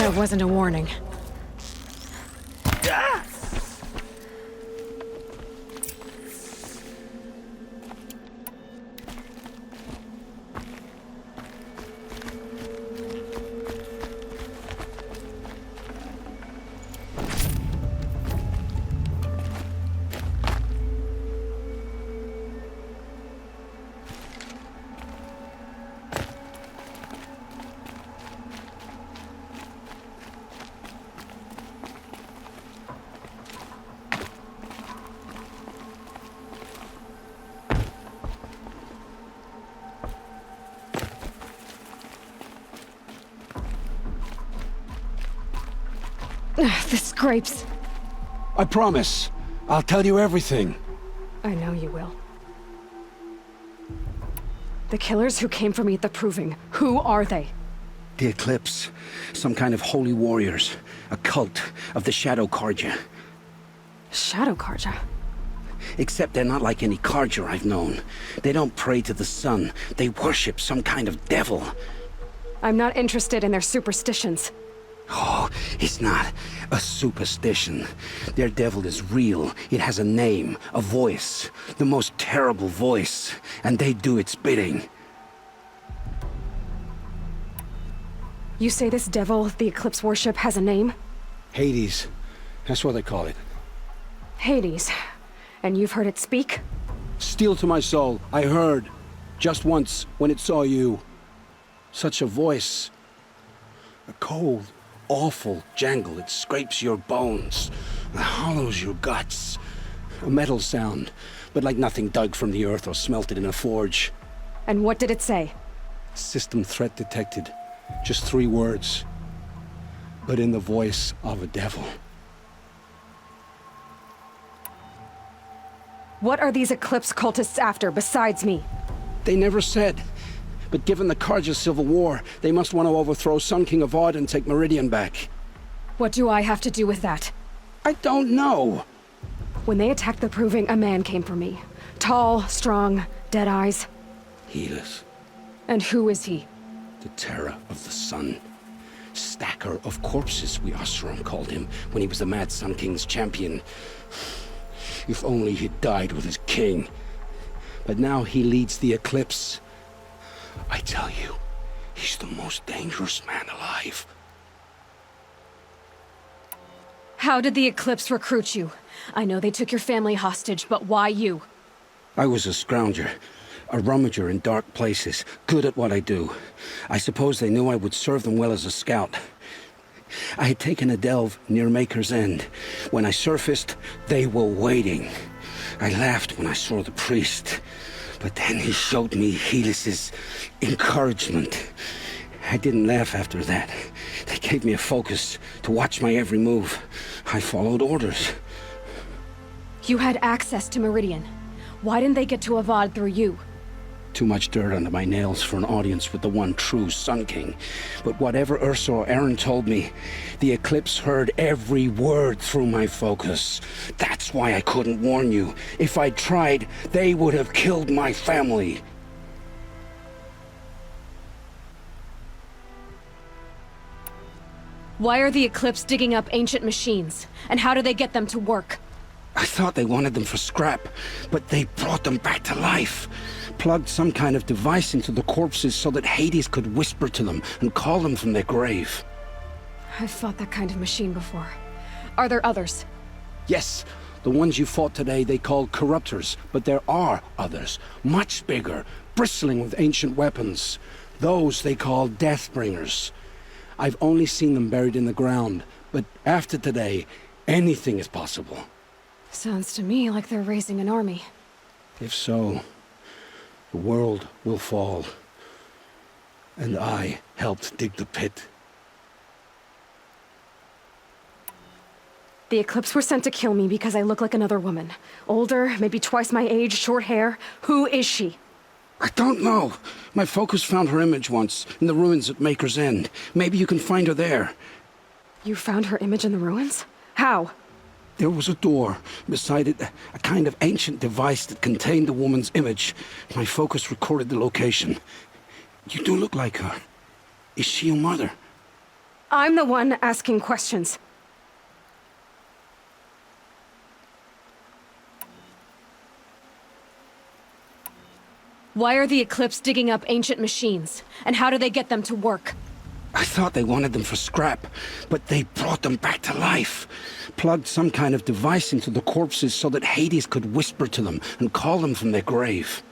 That wasn't a warning. The scrapes. I promise. I'll tell you everything. I know you will. The killers who came for me at the Proving, who are they? The Eclipse. Some kind of holy warriors. A cult of the Shadow Carja. Shadow Carja? Except they're not like any Carja I've known. They don't pray to the sun. They worship some kind of devil. I'm not interested in their superstitions. Oh, it's not a superstition. Their devil is real. It has a name, a voice. The most terrible voice. And they do its bidding. You say this devil the Eclipse worship has a name? Hades. That's what they call it. Hades. And you've heard it speak? Steel to my soul. I heard. Just once, when it saw you. Such a voice. A cold, awful jangle. It scrapes your bones. It hollows your guts. A metal sound, but like nothing dug from the earth or smelted in a forge. And what did it say? System threat detected. Just 3 words. But in the voice of a devil. What are these Eclipse cultists after besides me? They never said. But given the Carja civil war, they must want to overthrow Sun King Avad and take Meridian back. What do I have to do with that? I don't know. When they attacked the Proving, a man came for me. Tall, strong, dead eyes. Helis. And who is he? The terror of the sun. Stacker of corpses, we Oseram called him, when he was the Mad Sun King's champion. If only he'd died with his king. But now he leads the Eclipse. I tell you, he's the most dangerous man alive. How did the Eclipse recruit you? I know they took your family hostage, but why you? I was a scrounger, a rummager in dark places, good at what I do. I suppose they knew I would serve them well as a scout. I had taken a delve near Maker's End. When I surfaced, they were waiting. I laughed when I saw the priest, but then he showed me Helis's encouragement. I didn't laugh after that. They gave me a focus to watch my every move. I followed orders. You had access to Meridian. Why didn't they get to Avad through you? Too much dirt under my nails for an audience with the one true Sun King. But whatever Ursa or Eren told me, the Eclipse heard every word through my focus. That's why I couldn't warn you. If I'd tried, they would have killed my family. Why are the Eclipse digging up ancient machines? And how do they get them to work? I thought they wanted them for scrap, but they brought them back to life. Plugged some kind of device into the corpses so that Hades could whisper to them and call them from their grave. I've fought that kind of machine before. Are there others? Yes, the ones you fought today they called Corruptors, but there are others, much bigger, bristling with ancient weapons. Those they call Deathbringers. I've only seen them buried in the ground, but after today, anything is possible. Sounds to me like they're raising an army. If so, the world will fall. And I helped dig the pit. The Eclipse were sent to kill me because I look like another woman. Older, maybe twice my age, short hair. Who is she? I don't know. My focus found her image once, in the ruins at Maker's End. Maybe you can find her there. You found her image in the ruins? How? There was a door. Beside it, a kind of ancient device that contained the woman's image. My focus recorded the location. You do look like her. Is she your mother? I'm the one asking questions. Why are the Eclipse digging up ancient machines? And how do they get them to work? I thought they wanted them for scrap, but they brought them back to life. Plugged some kind of device into the corpses so that Hades could whisper to them and call them from their grave.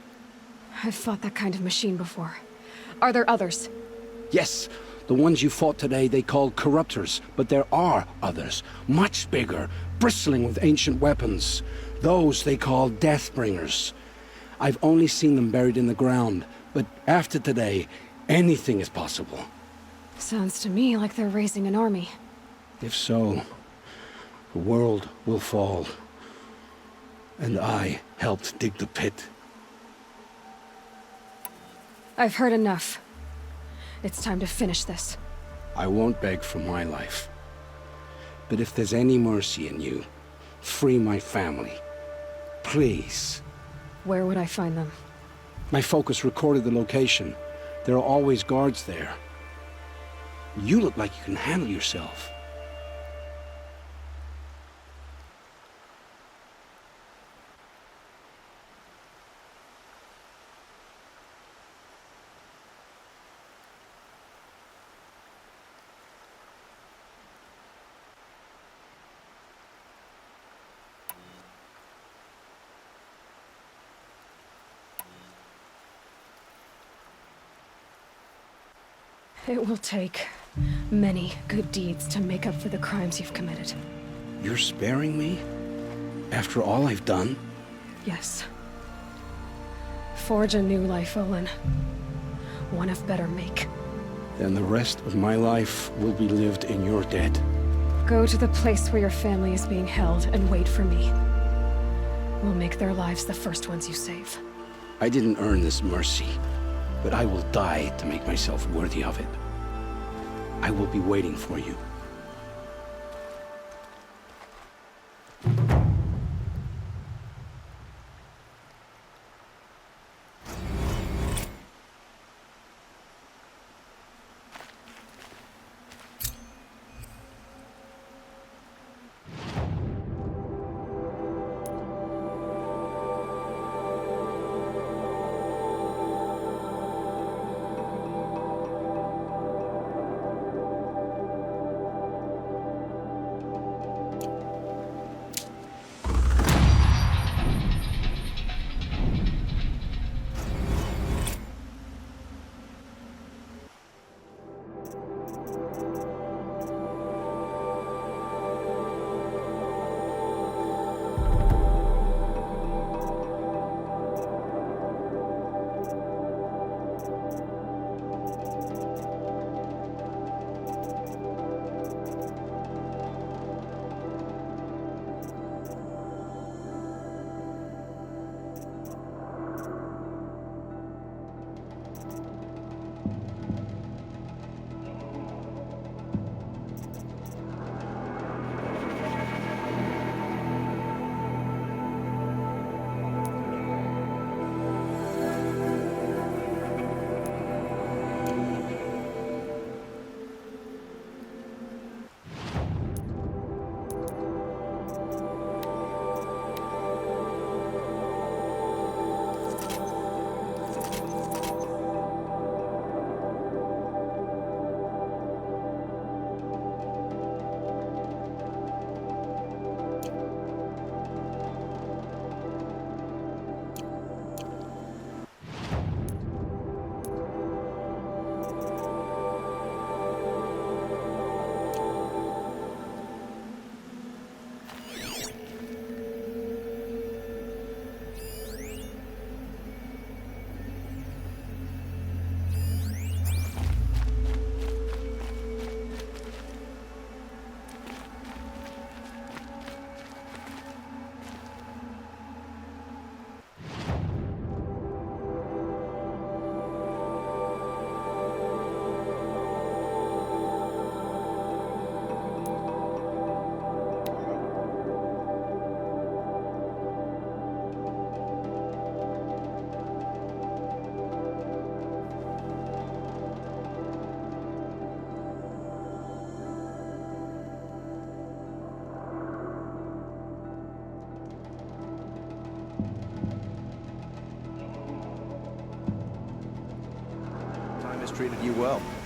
I've fought that kind of machine before. Are there others? Yes, the ones you fought today they called Corruptors, but there are others, much bigger, bristling with ancient weapons. Those they call Deathbringers. I've only seen them buried in the ground, but after today, anything is possible. Sounds to me like they're raising an army. If so, the world will fall. And I helped dig the pit. I've heard enough. It's time to finish this. I won't beg for my life. But if there's any mercy in you, free my family. Please. Where would I find them? My focus recorded the location. There are always guards there. You look like you can handle yourself. It will take many good deeds to make up for the crimes you've committed. You're sparing me? After all I've done? Yes. Forge a new life, Olin. One of better make. Then the rest of my life will be lived in your debt. Go to the place where your family is being held and wait for me. We'll make their lives the first ones you save. I didn't earn this mercy, but I will die to make myself worthy of it. I will be waiting for you. treated you well.